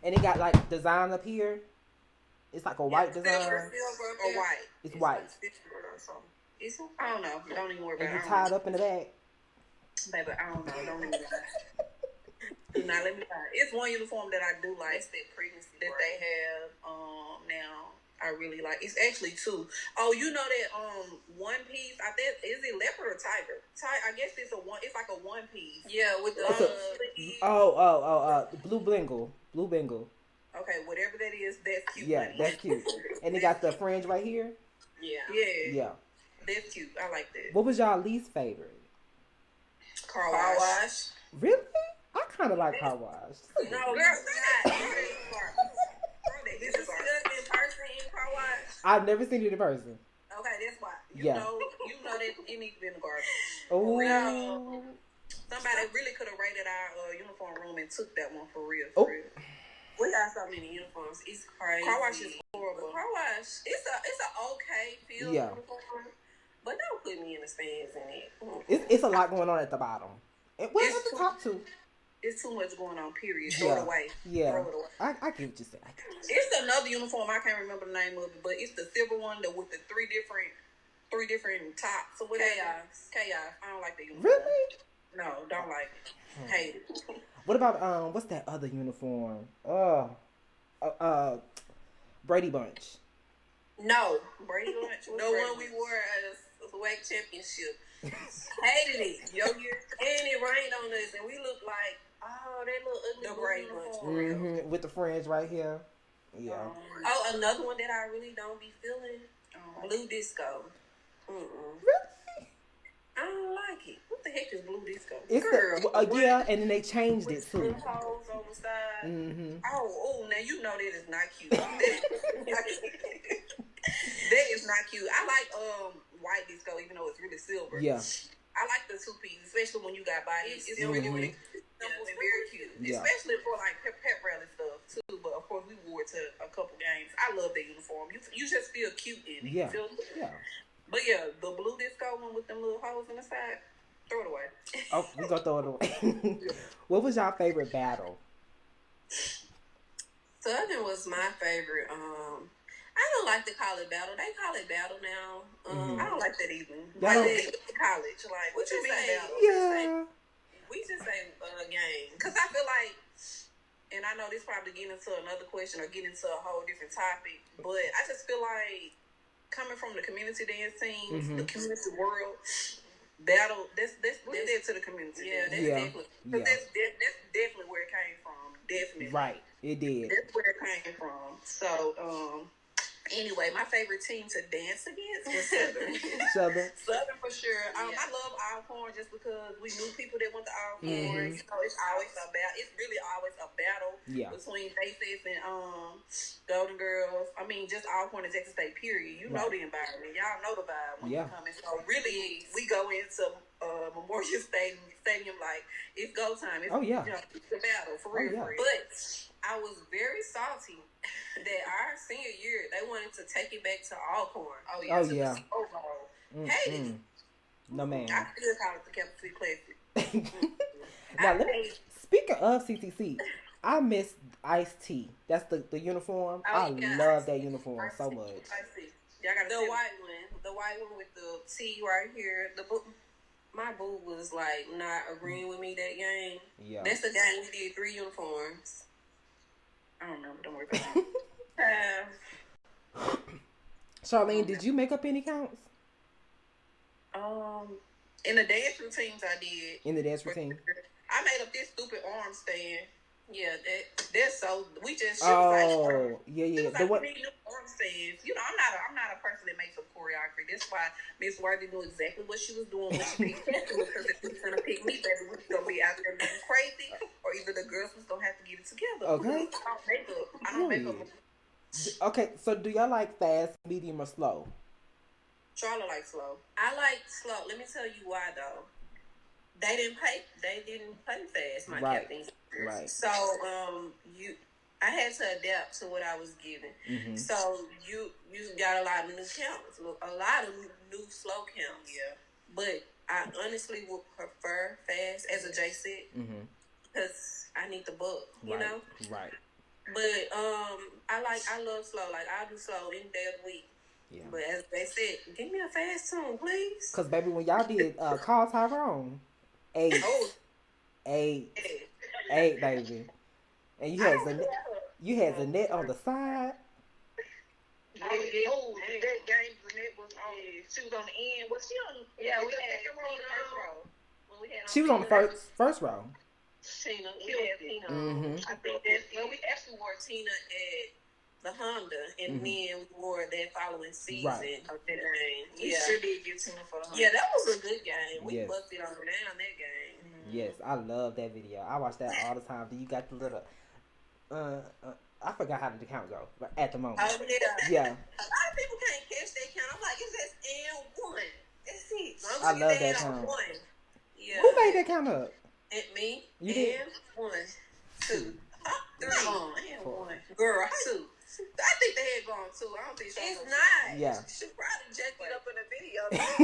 and it got like design up here. It's like a white design. Silver or white. It's white. It's, I don't know. Don't even worry about it. And you tied up in the back. Baby, I don't know. Don't even lie. Now let me lie. It's one uniform that I do like. It's that pregnancy that they have now. I really like. It's actually two. Oh, you know that one piece. I think is it leopard or tiger? I guess it's a one. It's like a one piece. Yeah, with the blue Bengal. Okay, whatever that is, that's cute. Yeah, that's cute. And they got the fringe right here. Yeah. That's cute. I like that. What was y'all least favorite? Car wash. Really? I kind of like car wash. No, girl, not. This is in person in car wash. I've never seen it in person. Okay, that's why. You know that it needs to be in the garbage. Oh. Somebody really could have raided our uniform room and took that one for real. We got so many uniforms. It's crazy. Car wash is horrible. Car wash, it's a okay field uniform, but don't put me in the stands in it. It's a lot going on at the bottom. Well, at the top too. It's too much going on. Period. Throw it away. Yeah. Throw it away. I get what you say. It's another uniform. I can't remember the name of it, but it's the silver one with the three different tops or whatever. Chaos. I don't like the uniform. Really? No, don't like it. Hate it. What about what's that other uniform? Brady Bunch. No, Brady Bunch. The one we wore at a WAC championship. Hated it. And it rained on us, and we looked like that little ugly Brady Bunch. Mm-hmm. With the fringe right here. Yeah. Another one that I really don't be feeling. Blue disco. Really? I don't like it. What the heck is blue disco? It's and then they changed it too. Holes on the side. Mm-hmm. Now you know that is not cute. That is not cute. I like white disco, even though it's really silver. Yeah. I like the two pieces, especially when you got bodies. It's really simple and very cute. Yeah. Especially for like pep rally stuff too. But of course we wore it to a couple games. I love the uniform. You just feel cute in it. Yeah. Yeah. But yeah, the blue disco one with them little holes in the side, throw it away. Oh, we gonna throw it away. What was y'all favorite battle? Southern was my favorite. I don't like to call it battle. They call it battle now. I don't like that either. Like college, like what you mean battle? Yeah. We just say game, because I feel like, and I know this probably get into another question or get into a whole different topic, but I just feel like coming from the community dance teams, the community world, battle, that's dead to the community. Yeah, that's definitely where it came from. Definitely. Right. It did. That's where it came from. So, anyway, my favorite team to dance against was Southern. Southern. Southern For sure. I love Alcorn just because we knew people that went to Alcorn. You know, it's really always a battle between Faces and Golden Girls. I mean, just Alcorn and Texas State, period. You know the environment. Y'all know the vibe when you come in. So really, we go into Memorial Stadium like it's go time. It's, you know, it's a battle, for real, for real. But I was very salty that our senior year, they wanted to take it back to Alcorn. The Super Bowl. Hated it. No, man. I still call it the Capital City Classic. Now, speaking of CCC, I miss Ice-T. That's the uniform. I love that uniform so much. The white one with the T right here. My boo was like not agreeing with me that game. Yeah. That's the game we did 3 uniforms. I don't remember. Don't worry about it. Charlene, did you make up any counts? In the dance routines I did. In the dance routine? I made up this stupid arm stand. Yeah, that's so we just yeah. We need new arm stands. You know, I'm not a person that makes up choreography. That's why Miss Worthy knew exactly what she was doing when she picked me, because if she was gonna pick me, baby, we was gonna be out there being crazy, or either the girls was gonna have to get it together. Okay. I don't make up. Okay, so do y'all like fast, medium, or slow? Charlotte likes slow. I like slow. Let me tell you why though. They didn't play fast, my captains. Right. So I had to adapt to what I was given. Mm-hmm. So you got a lot of new counts, a lot of new slow counts. Yeah. But I honestly would prefer fast, as a J said, because I need the book. You know. Right. But I love slow. Like I do slow any day of the week. Yeah. But as they said, give me a fast tune, please. Cause baby, when y'all did Call Tyrone, 8, baby, and you had Zanette on the side. That game Zanette was on. She was on the end. Was she on? Yeah, we had her on the first row. She was on the first row. Tina, we had Tina. I think we actually wore Tina at the Honda, and then we wore that following season of that game. We sure did get Tina for the Honda. Yeah, that was a good game. We busted on down that game. Yes, I love that video. I watch that all the time. Do you got the little I forgot how the count go, but at the moment. Oh yeah. Yeah. A lot of people can't catch that count. I'm like, it's just N1. That's it. I love that count. Yeah. Who made that count up? Me. You did? 1, 2, 3, and 1. Girl, 2. I think they had gone 2. I don't think she. It's not. Yeah. She probably jacked it up in the video. They had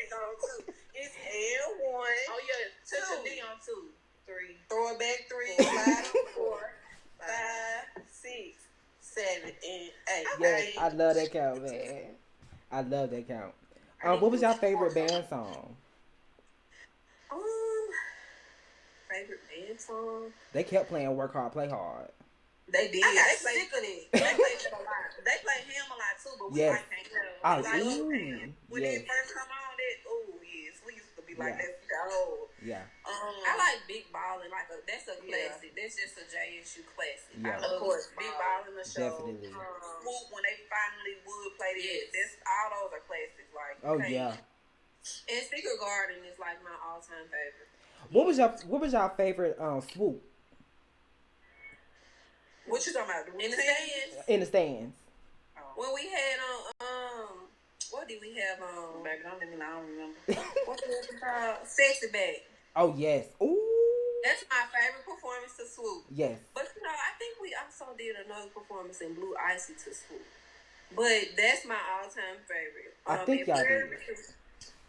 gone 2. It's L1. Oh yeah, touch a D on 2, 3. Throw it back 3, 5, 4, 5, 6, 7, and 8. Yes, I love that count, man. I love that count. What was your favorite band song? Favorite band song? They kept playing "Work Hard, Play Hard." They did. I got sick of it. They played him a lot. They played him a lot too, but we like him. When it first come on, we used to be like that. Yeah. I like Big Ballin'. That's a classic. That's just a JSU classic. Yeah. Of course, Big Ballin' the show. Definitely. Swoop, when they finally would play it. All those are classics. Yeah. And Secret Garden is like my all-time favorite. What was your favorite swoop? What you talking about? In the stands? In the stands. When we had what did we have on? Back I don't remember. What was it called? Sexy Back. Oh yes. Ooh. That's my favorite performance to swoop. Yes. But I think we also did another performance in Blue Icy to swoop. But that's my all-time favorite. I think y'all did.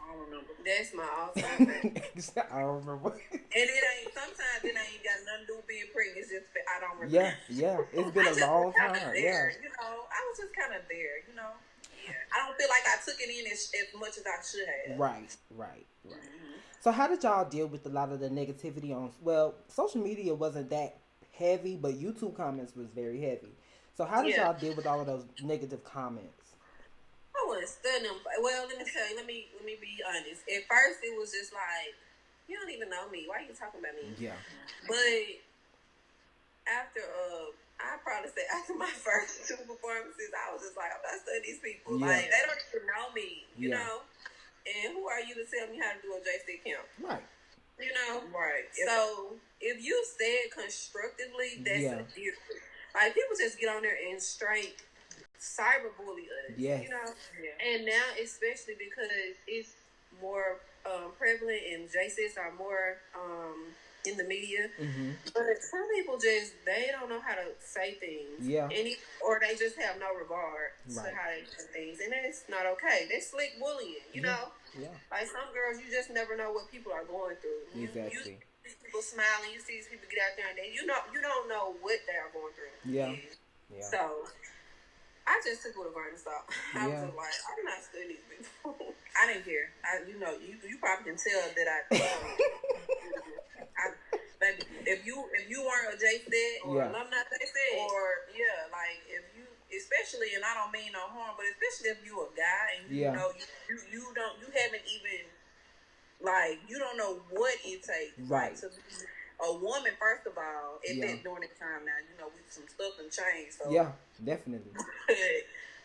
I don't remember. That's my all-time favorite. I don't remember. And sometimes it ain't got nothing to do with being pregnant. It's just, I don't remember. Yeah. It's been a long time. There, I was just kind of there, Yeah. I don't feel like I took it in as much as I should have. Right. Mm-hmm. So how did y'all deal with a lot of the negativity social media wasn't that heavy, but YouTube comments was very heavy. So how did y'all deal with all of those negative comments? I wasn't studying them. Well, let me tell you. Let me be honest. At first, it was just like, you don't even know me. Why are you talking about me? Yeah. But after, I probably say after my first 2 performances, I was just like, I'm not studying these people. Yeah. Like, they don't even know me, you know? And you to tell me how to do a J-stick count. Right. You know? Right. So if you say it constructively, that's a different. Like, people just get on there and straight cyberbully us. Yes. You know? Yeah. And now, especially because it's more prevalent and J-sticks are more in the media. Mm-hmm. But some people they don't know how to say things. Yeah. Or they just have no regard to how they say things. And that's not okay. That's slick bullying, you know? Yeah. Like, some girls, you just never know what people are going through. Exactly. You see people smiling, you see these people get out there, and then you don't know what they are going through. Yeah. So, I just took it with a grain of salt. I was just like, I'm not studying these people. I didn't care. You probably can tell that baby, if you weren't a J-Sted or alumni J-Sted, or like if you, especially, and I don't mean no harm, but especially if you a guy and you know you haven't even, like, you don't know what it takes to be a woman. First of all, at that during that time, now you know we some stuff and changed. So definitely.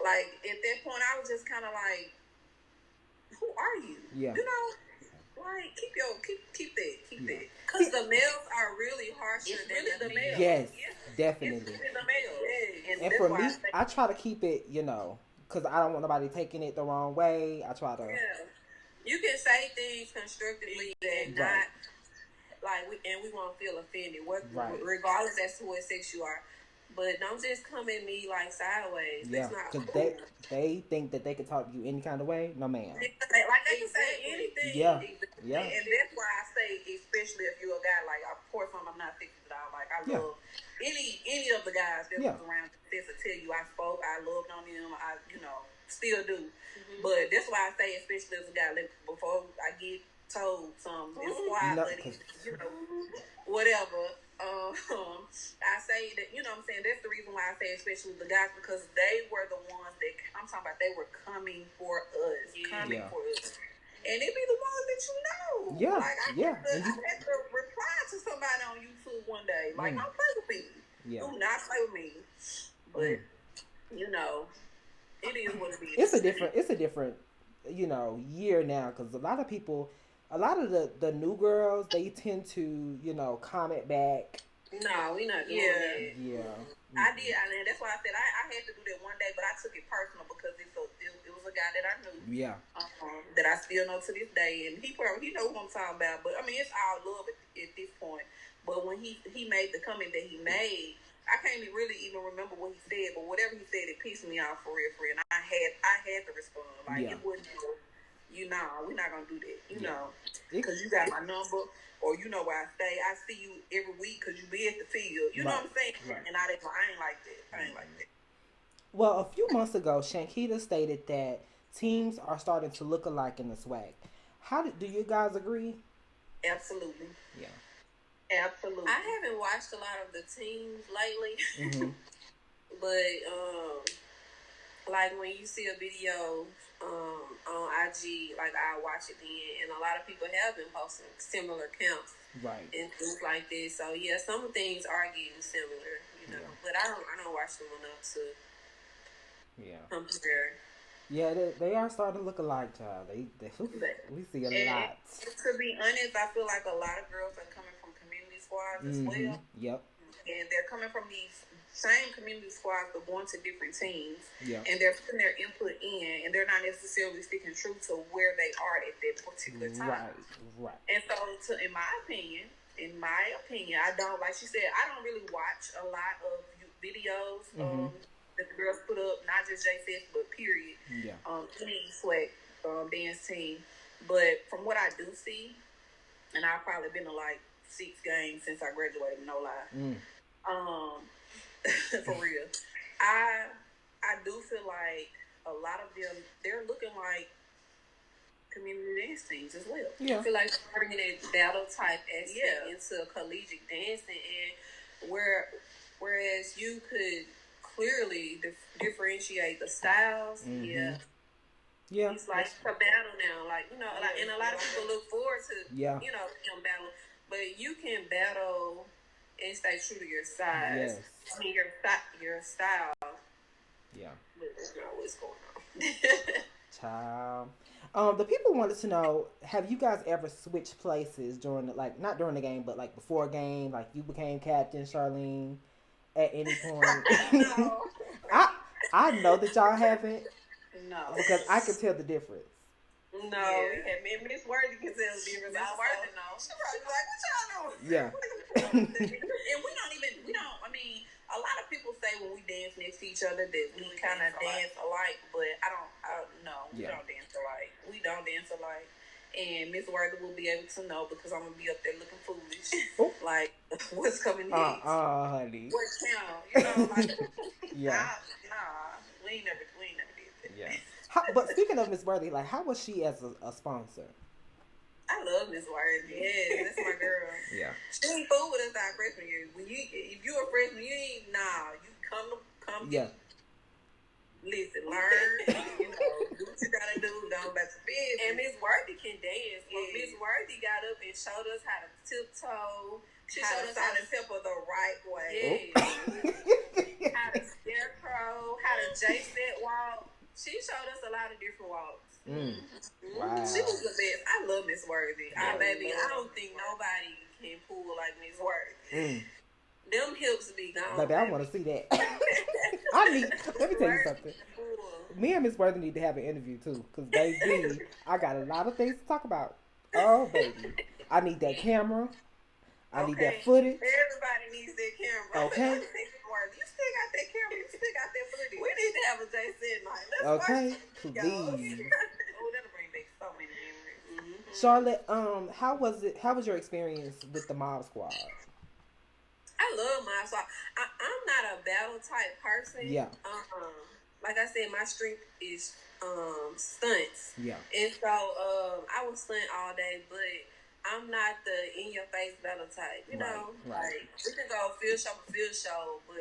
Like, at that point, I was just kind of like, who are you? Yeah. You know. Like, keep that. Because the males are really harsher than the males. Yes, definitely. It's the males. And for me, I try to keep it, because I don't want nobody taking it the wrong way. I try to. Yeah. You can say things constructively and not, like, we won't feel offended, regardless as to what sex you are. But don't just come at me like sideways. Yeah, because they think that they can talk to you any kind of way. No, ma'am. Like, they can say anything. Yeah. And that's why I say, especially if you're a guy, like, of course, I'm not thinking it out. Like, I love any of the guys that was around this to tell you I spoke, I loved on them, I, still do. Mm-hmm. But that's why I say, especially as a guy, like, before I get told something, it's why, whatever. I say that, what I'm saying, that's the reason why I say especially the guys, because they were the ones that, I'm talking about, they were coming for us. And it be the ones that Yeah. Like, I had to reply to somebody on YouTube one day, like, don't play with me. Do not play with me. But, it is what it is. It's a different, year now, because a lot of the new girls, they tend to, comment back. No, we not doing that. Yeah. I did, and that's why I said I had to do that one day, but I took it personal because it was a guy that I knew. Yeah. That I still know to this day, and he knows what I'm talking about. But I mean, it's all love at this point. But when he made the comment that he made, I can't really even remember what he said, but whatever he said, it pissed me off for real. And I had to respond. Like, it wouldn't go, we're not gonna do that, because you got my number. Or you know where I stay. I see you every week because you be at the field. You know what I'm saying? Right. And I ain't like that. Well, a few months ago, Shankita stated that teams are starting to look alike in the swag. Do you guys agree? Absolutely. Yeah. Absolutely. I haven't watched a lot of the teams lately. Mm-hmm. But, like, when you see a video on IG, like, I watch it then, and a lot of people have been posting similar counts, and things like this. So yeah, some things are getting similar, but I don't watch them enough to compare. Yeah, they are starting to look alike, child. We see a lot. To be honest, I feel like a lot of girls are coming from community squads as well. Yep. And they're coming from these same community squads, but going to different teams. Yeah. And they're putting their input in, and they're not necessarily sticking true to where they are at that particular time. Right. And so, in my opinion, I don't, like she said, I don't really watch a lot of videos that the girls put up, not just J-Fest, but period. Yeah. Any swag dance team. But from what I do see, and I've probably been to like 6 games since I graduated, no lie. For real. I do feel like a lot of them, they're looking like community dance teams as well. Yeah. I feel like bringing that battle type aspect into collegiate dancing, and whereas you could clearly differentiate the styles. Yeah, it's like a battle now, like, and a lot of people look forward to them battle, but you can battle and stay true to your size. Yes. I mean, your style. Yeah. But that's not what's going on. Child. The people wanted to know: have you guys ever switched places during the, like, not during the game, but like before a game? Like you became captain, Charlene, at any point? No. I I know that y'all haven't No. because I can tell the difference. No, we had Miss Worthy can tell the difference. Miss Worthy knows. She probably be like, what y'all doing? Yeah. And we don't, I mean, a lot of people say when we dance next to each other that we kind of dance alike, but I don't know. We don't dance alike. We don't dance alike. And Miss Worthy will be able to know because I'm going to be up there looking foolish. Oh. Like, what's coming next? Honey. What's count? You know, like, yeah. Nah, we ain't never did that. Yeah. But speaking of Miss Worthy, like, how was she as a sponsor? I love Miss Worthy. Yes, that's my girl. Yeah. She ain't fool with us our freshman year. If you a freshman, you ain't You come. Yeah. Listen, learn. You know, do what you gotta do. Don't back to business. And Miss Worthy can dance. Well, Miss Worthy got up and showed us how to tiptoe. She showed us how to pepper the right way. Yes. How to scarecrow. How to J-set walk. She showed us a lot of different walks. Wow. She was the best. I love Miss Worthy. Baby, I don't think nobody can pull like Miss Worthy. Them hips be gone. Baby, I want to see that. Let me tell you something. Me and Miss Worthy need to have an interview too, because baby, I got a lot of things to talk about. Oh baby, I need that camera. I need that footage. Everybody needs that camera. Okay. You still got that camera. You still got that footage. We need to have a J-set night. Let's okay, please. That'll bring back so many memories. Charlotte, how was your experience with the Mob Squad? I love Mob Squad. I'm not a battle type person. Yeah. Like I said, my strength is stunts. Yeah. And so I was stunt all day, but I'm not the in your face battle type. You know, like we can go field show, but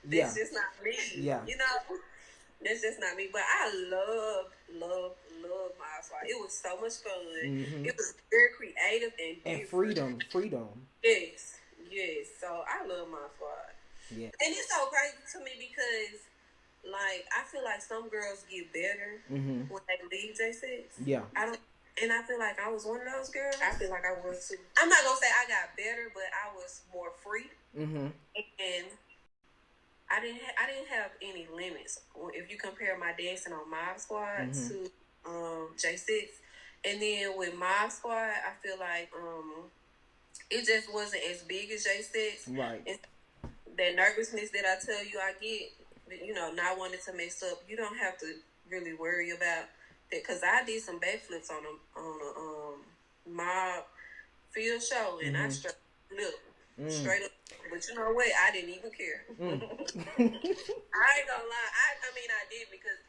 that's just not me. Yeah. You know, that's just not me. But I love my squad. It was so much fun. Mm-hmm. It was very creative and freedom. Yes. So I love my squad. Yeah. And it's so crazy to me because, like, I feel like some girls get better when they leave J6. Yeah. And I feel like I was one of those girls. I feel like I was too. I'm not gonna say I got better, but I was more free. And I didn't have any limits. If you compare my dancing on Mob Squad to J6, and then with Mob Squad, I feel like it just wasn't as big as J6. Right. And that nervousness that I tell you I get, you know, not wanting to mess up, you don't have to really worry about that, because I did some backflips on a mob field show, and I straight up. But you know what? I didn't even care. I ain't gonna lie. I mean, I did, because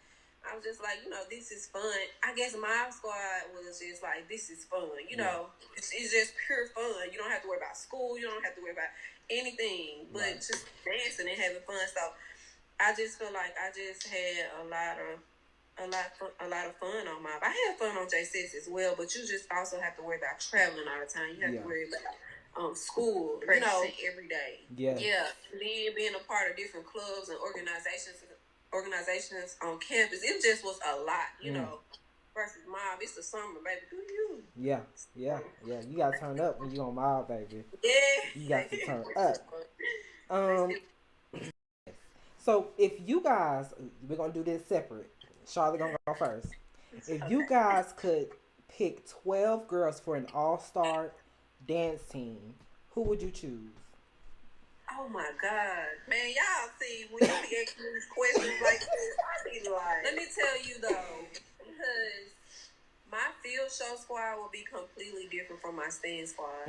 I was just like, you know, this is fun. I guess Mob Squad was just like, this is fun. You know, it's just pure fun. You don't have to worry about school. You don't have to worry about anything, but just dancing and having fun. So I just feel like I just had a lot of fun on Mob. I had fun on J6 as well, but you just also have to worry about traveling all the time. You have to worry about school, practicing every day. Yeah. And then being a part of different clubs and organizations on campus, it just was a lot, you know. Versus Mob, it's the summer, baby. Do you? Yeah. You gotta turn up when you on Mob, baby. Yeah. You got to turn up. So if you guys, we're gonna do this separate. Charlotte gonna go first. If you guys could pick 12 girls for an all-star dance team, who would you choose? Oh my God, man! Y'all see when you be asking these questions like this, I be like, let me tell you though, because my field show squad will be completely different from my stand squad.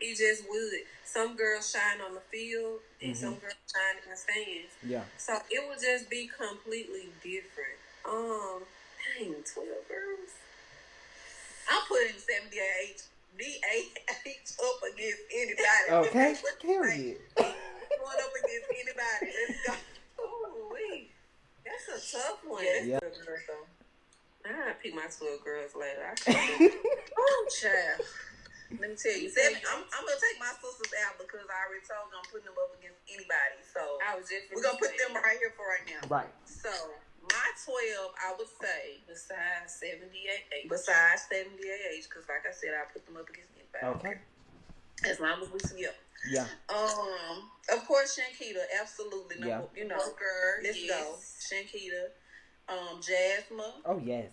It just would. Some girls shine on the field, and some girls shine in the stands. Yeah. So it would just be completely different. Dang, 12 girls. I'm putting 78 DAH up against anybody. Okay, period. Going up against anybody. Let's go. Ooh, wait. That's a tough one. Yeah. I'll pick my 12 girls later. Oh, child. Let me tell you. I'm going to take my sisters out because I already told you I'm putting them up against anybody. So we're going to put them right here for right now. Right. So My 12, I would say, besides 78H, because like I said, I put them up against anybody. Okay. As long as we skip. Yeah. Of course, Shankita, absolutely. Yeah. You know, girl, let's go. Shankita. Jasmine. Oh, yes.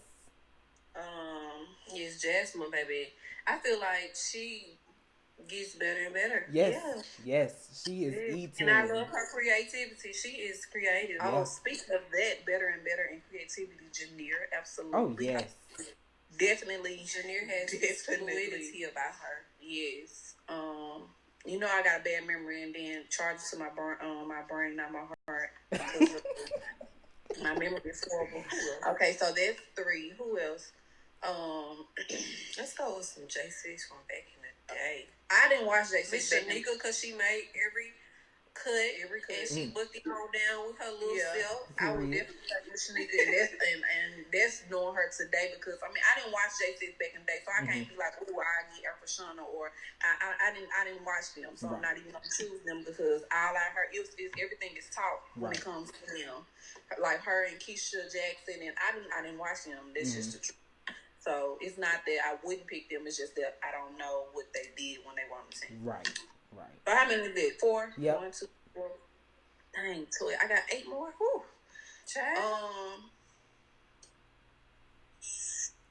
Yes, Jasmine, baby. I feel like she gets better and better. Yes. Yeah. Yes. She is eating. And I love her creativity. She is creative. Yeah. Oh, speaking of that, better and better in creativity, Janier, absolutely. Oh, yes. Definitely. Janier has fluidity about her. Yes. You know I got a bad memory, and then charges to my brain, not my heart. My memory is horrible. Okay, so that's 3. Who else? Let's go with some J6 from back in the day. I didn't watch J6. Miss Shanika, because she made every cut, and she booked it all down with her little self. I would definitely say Miss Shanika, and that's knowing her today, because I mean I didn't watch J6 back in the day, so I can't be like, oh, I get Afroshana, or I didn't watch them, so I'm not even gonna choose them, because all I heard is everything is taught when it comes to them, like her and Keisha Jackson, and I didn't watch them. That's just the truth. So it's not that I wouldn't pick them. It's just that I don't know what they did when they were on the team. Right. So how many did? 4? Yep. 1, 2, 4. Dang, 12. I got 8 more. Whew.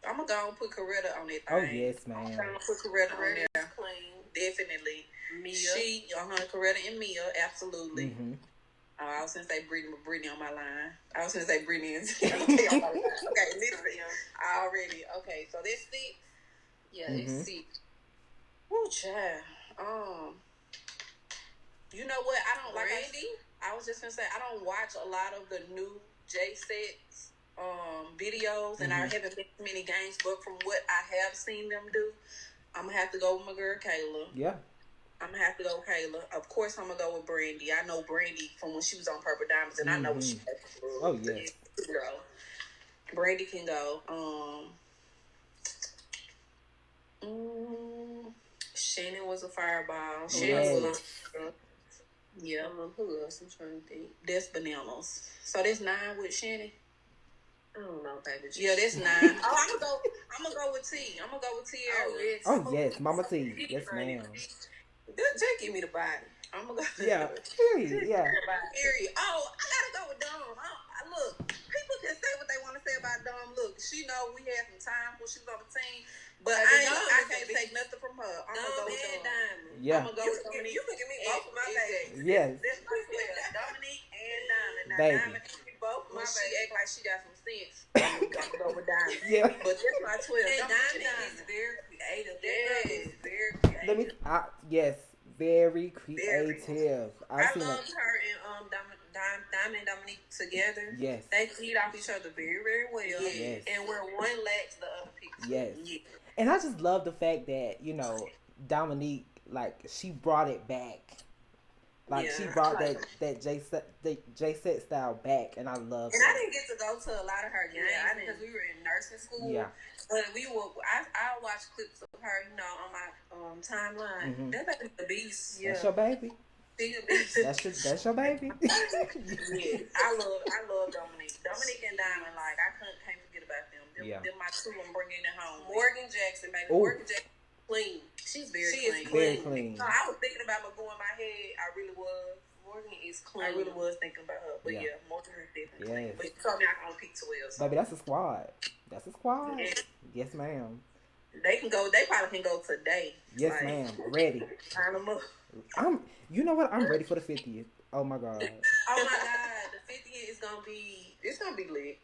I'm gonna go and put Coretta on that thing. Oh, yes, man. I'm gonna put Coretta on there. Clean. Definitely. Mia. Coretta and Mia, absolutely. Mm-hmm. I was gonna say Brittany, but Brittany on my line. I was gonna say Brittany and okay, on my line. Okay, literally. Already. Okay, so that's 6. Yeah, that's 6. Woo, child. You know what? I don't like Randy. I was just gonna say I don't watch a lot of the new J sets videos, and I haven't been to many games, but from what I have seen them do, I'm gonna have to go with my girl Kayla. Yeah. I'm gonna have to go with Kayla. Of course, I'm gonna go with Brandy. I know Brandy from when she was on Purple Diamonds, and I know what she had to do. Oh yeah, girl. Brandy can go. Shannon was a fireball. Shannon was. Yeah. Who else? I'm trying to think. That's Bananas. So that's 9 with Shannon. I don't know, baby. Yeah, that's 9. I'm gonna go with T. I'm gonna go with T. Oh yes, Mama T. Yes, ma'am. Just give me the body. I'm gonna go. Yeah. Period. Yeah. Period. Oh, I gotta go with Dom. Look, people can say what they want to say about Dom. Look, she know we had some time when she was on the team, but I can't take nothing from her. I'm gonna go with Dom. Yeah. I'm gonna go with Dominique. You can give me both of my babies. Yes. That's my player. Dominique and Diamond. Now, Diamond, both my babies. She act like she got some sense. I'm gonna go with Diamond. Yeah. But that's my 12. And Diamond is very creative. Yes, very creative. Yes. Very creative. I loved her and Diamond and Dominique together. Yes. They feed off each other very, very well. Yes. And where one lacks, the other picks. Yes. Yeah. And I just love the fact that, Dominique, like, she brought it back. Like, she brought that J-Set style back, and I love it. And I didn't get to go to a lot of her games because we were in nursing school. Yeah. But I watch clips of her, on my timeline. Mm-hmm. That baby's a beast. Yeah. That's your baby. That's your baby. Yeah. I love Dominique. Dominique and Diamond, like, I can't forget about them. Them my 2, I'm bringing it home. Morgan Jackson, baby. Ooh. Morgan Jackson. Clean. She's very clean. Very clean. So I was thinking about McGoo in my head. I really was. Morgan is clean. I really was thinking about her. But yeah Morgan is definitely clean. But you told me I can only pick 12. So. Baby, that's a squad. That's a squad. Yeah. Yes, ma'am. They probably can go today. Yes, like, ma'am. Ready. Turn them up. You know what? I'm ready for the 50th. Oh my God. Oh my God. The 50th is gonna be lit.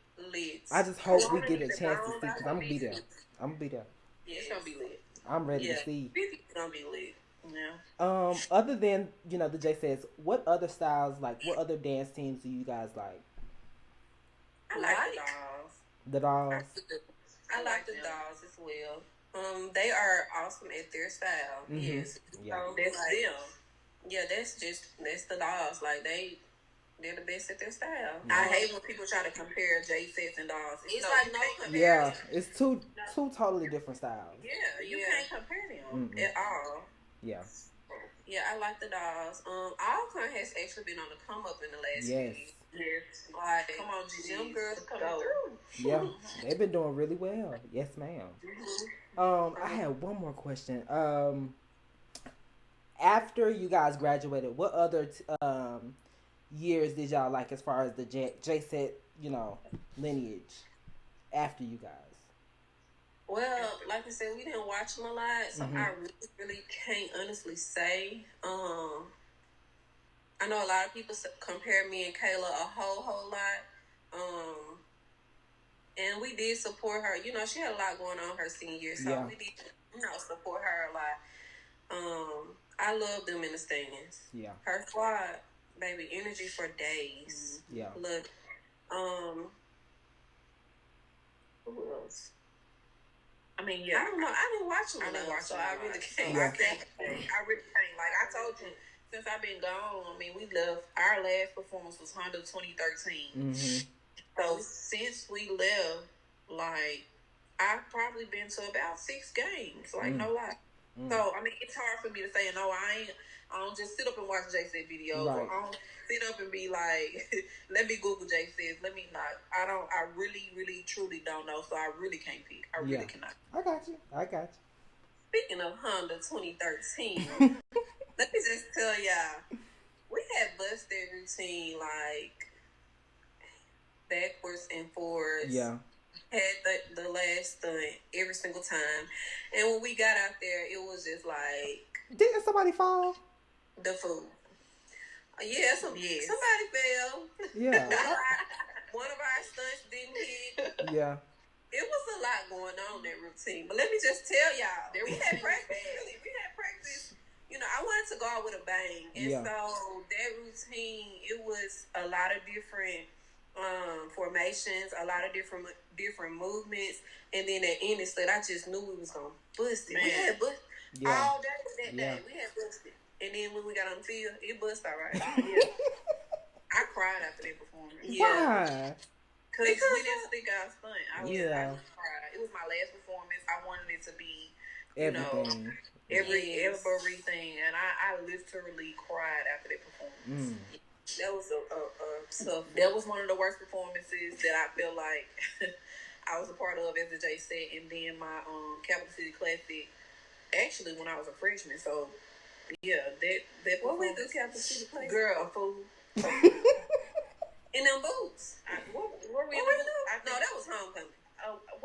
I just hope we get a chance to see, because I'm gonna be there. Yeah, it's gonna be lit. I'm ready to see. 50 is gonna be lit. Yeah. Other than, the J says, what other styles, like, what other dance teams do you guys like? I like the dolls. The dolls? I like the dolls as well. They are awesome at their style. Mm-hmm. Yes. Yeah. That's them. Yeah, that's the dolls. Like, they're the best at their style. Yeah. I hate when people try to compare J sets and dolls. It's like no comparison. Yeah, it's two totally different styles. Yeah, you can't compare them at all. Yeah. Yeah, I like the dolls. Alcon has actually been on the come up in the last few years. Yes. Like, come on, Gigi. Them girls coming through. Yeah, they've been doing really well. Yes, ma'am. I had one more question. After you guys graduated, what other years did y'all like as far as the J-Set, lineage after you guys? Well, like I said, we didn't watch them a lot, so I really can't honestly say. I know a lot of people compare me and Kayla a whole lot. And we did support her. She had a lot going on her senior year, so we did, support her a lot. I love them in the stands. Yeah. Her squad, baby, energy for days. Yeah. Look, who else? I mean, yeah. I don't know. I didn't watch them enough, so I really can't. I really can't. Like I told you, since I've been gone, I mean, we left. Our last performance was Honda 2013. So since we left, like, I've probably been to about 6 games. Like, no lie. So, I mean, it's hard for me to say, no, I don't just sit up and watch J-Set videos. Right. Or I don't sit up and be like, let me Google J-Set. Let me not. I really, really, truly don't know. So, I really can't pick. I really cannot. I got you. Speaking of Honda 2013, let me just tell y'all, we had bust that routine, like, backwards and forwards. Yeah. Had the last stunt every single time. And when we got out there, it was just like... Didn't somebody fall? The food. Yeah, somebody fell. Yeah. One of our stunts didn't hit. Yeah. It was a lot going on in that routine. But let me just tell y'all, we had practice. I wanted to go out with a bang. And so that routine, it was a lot of different formations, a lot of different movements, and then at end it I just knew we was gonna bust it. We had bust all day that day. We had busted, and then when we got on the field, it bust all right. Yeah. I cried after that performance. Why? Because we didn't stick our stunt. I just cried. It was my last performance. I wanted it to be everything. Everything, and I literally cried after that performance. That was that was one of the worst performances that I feel like I was a part of as a J-Set, and then my Capital City Classic, actually when I was a freshman. So yeah, that what we do Capital City Classic? Girl, a fool. In them boots. Were we in boots? No, that was homecoming.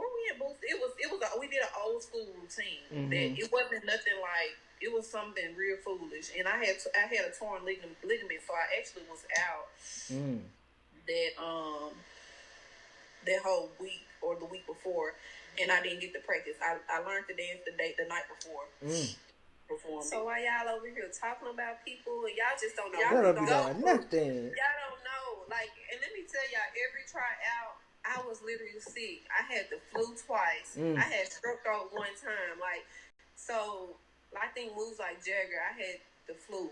Were we in boots? We did an old school routine. That it wasn't nothing like. It was something real foolish, and I had a torn ligament, so I actually was out that whole week or the week before, and I didn't get to practice. I learned to dance the night before performing. So why y'all over here talking about people and y'all just don't know? Y'all don't know nothing. Y'all don't know. Like, and let me tell y'all, every tryout, I was literally sick. I had the flu twice. I had strep throat one time. Like, so. I think moves like Jagger, I had the flu.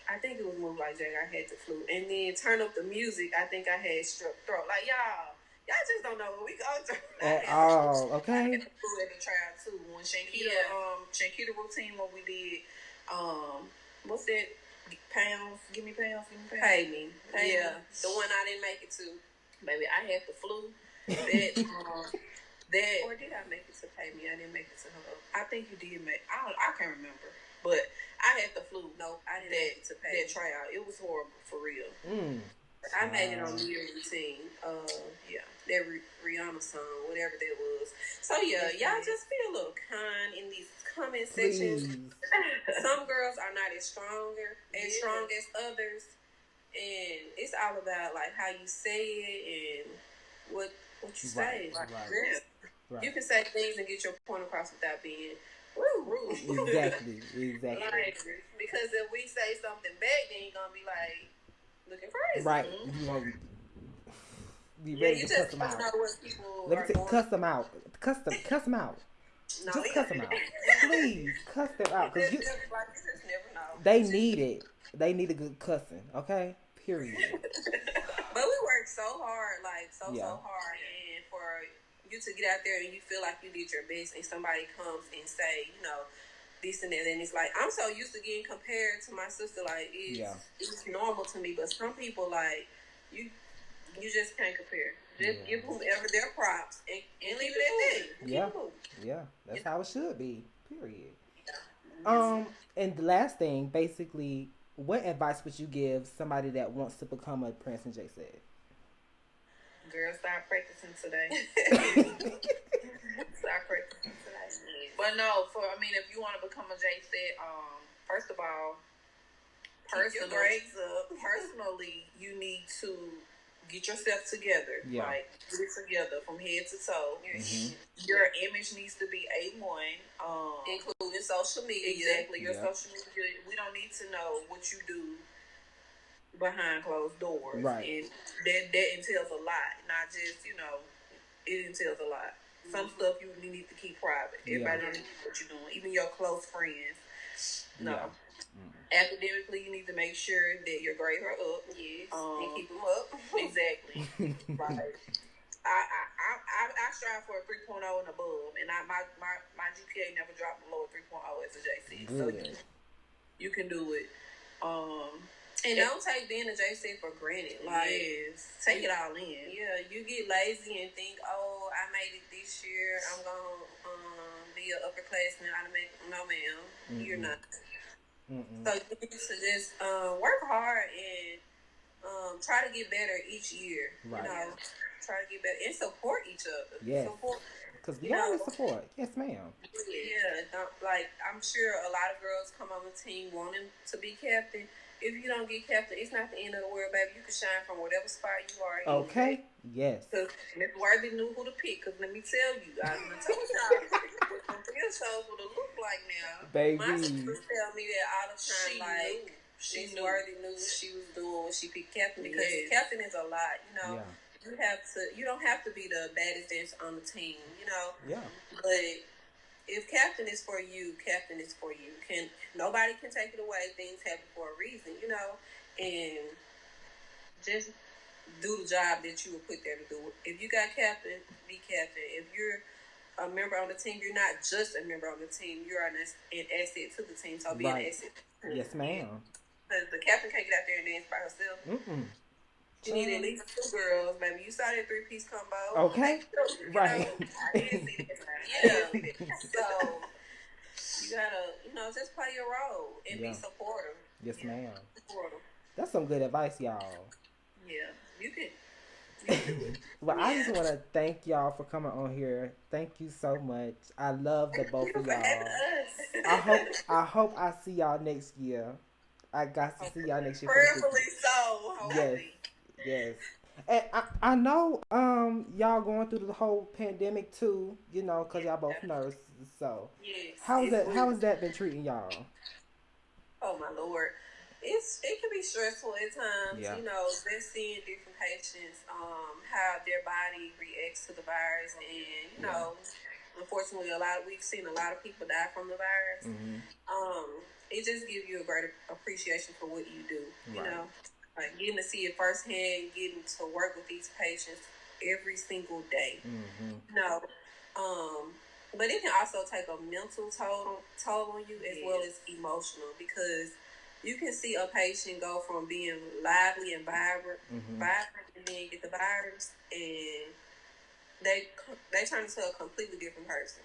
I think it was moves like Jagger, I had the flu. And then Turn Up the Music, I think I had strep throat. Like, y'all just don't know what we go through. At all, okay? I had the flu at the tryout too. When Shankita routine, what we did, what's that? Pounds, give me pounds. Pay me. The one I didn't make it to. Baby, I had the flu. Or did I make it to Pay Me? I didn't make it to her. I think you did make. I can't remember, but I had the flu. No, I didn't make it to Pay Me. That tryout, it was horrible for real. I made it on New Year's routine. That Rihanna song, whatever that was. So yeah, y'all just be a little kind in these comment sections. Some girls are not as strong as others, and it's all about like how you say it and what you say. Right. Right. You can say things and get your point across without being rude. Exactly. Like, because if we say something back, then you're gonna be like looking crazy. Right. You want to be ready to cuss them out. Let me cuss them out. Cuss them out. No, just cuss them out. Please cuss them out because you just never know. They need it. They need a good cussing. Okay. Period. But we work so hard, so hard, and for you to get out there and you feel like you did your best, and somebody comes and say, this and that, and it's like I'm so used to getting compared to my sister, like it's normal to me. But some people, like you just can't compare. Just give whomever their props and leave it at that. Yeah, that's how it should be. Period. And the last thing, basically, what advice would you give somebody that wants to become a Prancing J said? Girl, start practicing today. Start practicing today. But no, if you want to become a J said, first of all, personally, you need to get yourself together. Yeah. Like, get it together from head to toe. Your image needs to be A1. Including social media. Exactly. Your social media. We don't need to know what you do behind closed doors. Right. And that entails a lot. Not just, it entails a lot. Some stuff you need to keep private. Everybody don't know what you're doing. Even your close friends. No. Yeah. Academically, you need to make sure that your grades are up. Yes, and keep them up. Exactly. Right. I strive for a 3.0 and above, and my GPA never dropped below a 3.0 as a JC. So you can do it. And don't take being a JC for granted. Like, take it all in. Yeah, you get lazy and think, oh, I made it this year. I'm gonna be an upperclassman. No, ma'am, you're not. So you need to just work hard and try to get better each year. Right. Try to get better and support each other. Yes. Because we always support. Yes, ma'am. Yeah. I'm sure a lot of girls come on the team wanting to be captain. If you don't get captain, it's not the end of the world, baby. You can shine from whatever spot you are in. Okay. Yes. Because Miss Worthy knew who to pick. Because let me tell you, I told y'all what them real shows would have looked like now. Baby. My sisters tell me that all the time. Miss Worthy knew what she was doing when she picked captain. Because captain is a lot, You don't have to be the baddest dancer on the team, Yeah. But if captain is for you, captain is for you. Nobody can take it away. Things happen for a reason, and just do the job that you were put there to do. If you got captain, be captain. If you're a member on the team, you're not just a member on the team. You're an asset to the team. So be an asset. Yes, ma'am. Because the captain can't get out there and dance by herself. You need at least 2 girls, baby. You saw that 3-piece combo. Okay. Right. I didn't see that. So you gotta, just play your role and be supportive. Yes, ma'am. Supportive. That's some good advice, y'all. Yeah, you can. Well, I just want to thank y'all for coming on here. Thank you so much. I love the both of y'all. I hope I see y'all next year. I got to see y'all next year. Prayerfully so. Yes. And I know y'all going through the whole pandemic too, because y'all both nurses. So how has that been treating y'all? Oh my Lord. It can be stressful at times, just seeing different patients, how their body reacts to the virus, and unfortunately we've seen a lot of people die from the virus. It just gives you a greater appreciation for what you do, like getting to see it firsthand, getting to work with these patients every single day. But it can also take a mental toll on you as well as emotional, because you can see a patient go from being lively and vibrant, and then get the virus, and they turn into a completely different person.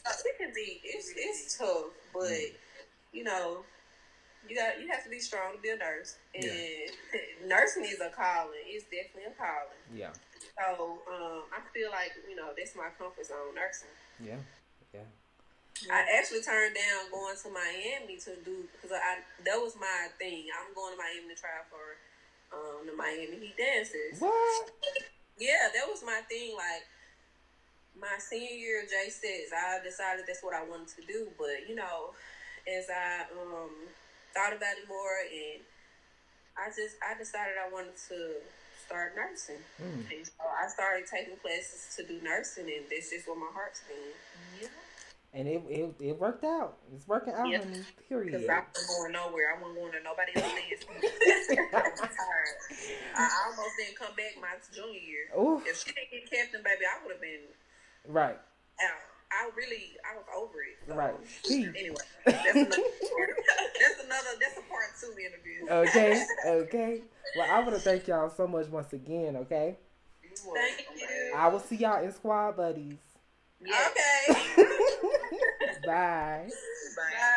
So it can be it's tough, but you have to be strong to be a nurse, and nursing is a calling. It's definitely a calling. Yeah. So I feel like that's my comfort zone, nursing. Yeah. I actually turned down going to Miami to do, because that was my thing. I'm going to Miami to try for the Miami Heat dancers. What? Yeah, that was my thing. Like my senior year of J6, I decided that's what I wanted to do. But as I thought about it more, and I decided I wanted to start nursing. And so I started taking classes to do nursing, and that's just where my heart's been. Yeah. And it worked out. It's working out, honey. Period. Because I wasn't going nowhere. I wasn't going to nobody else's dance. I was tired. I almost didn't come back my junior year. Oof. If she didn't get captain, baby, I would have been right. out. I was over it. So, Right. anyway, that's a part 2 interview. Okay. Well, I want to thank y'all so much once again, okay? Thank you. I will see y'all in Squad Buddies. Yeah. Okay. Bye. Bye.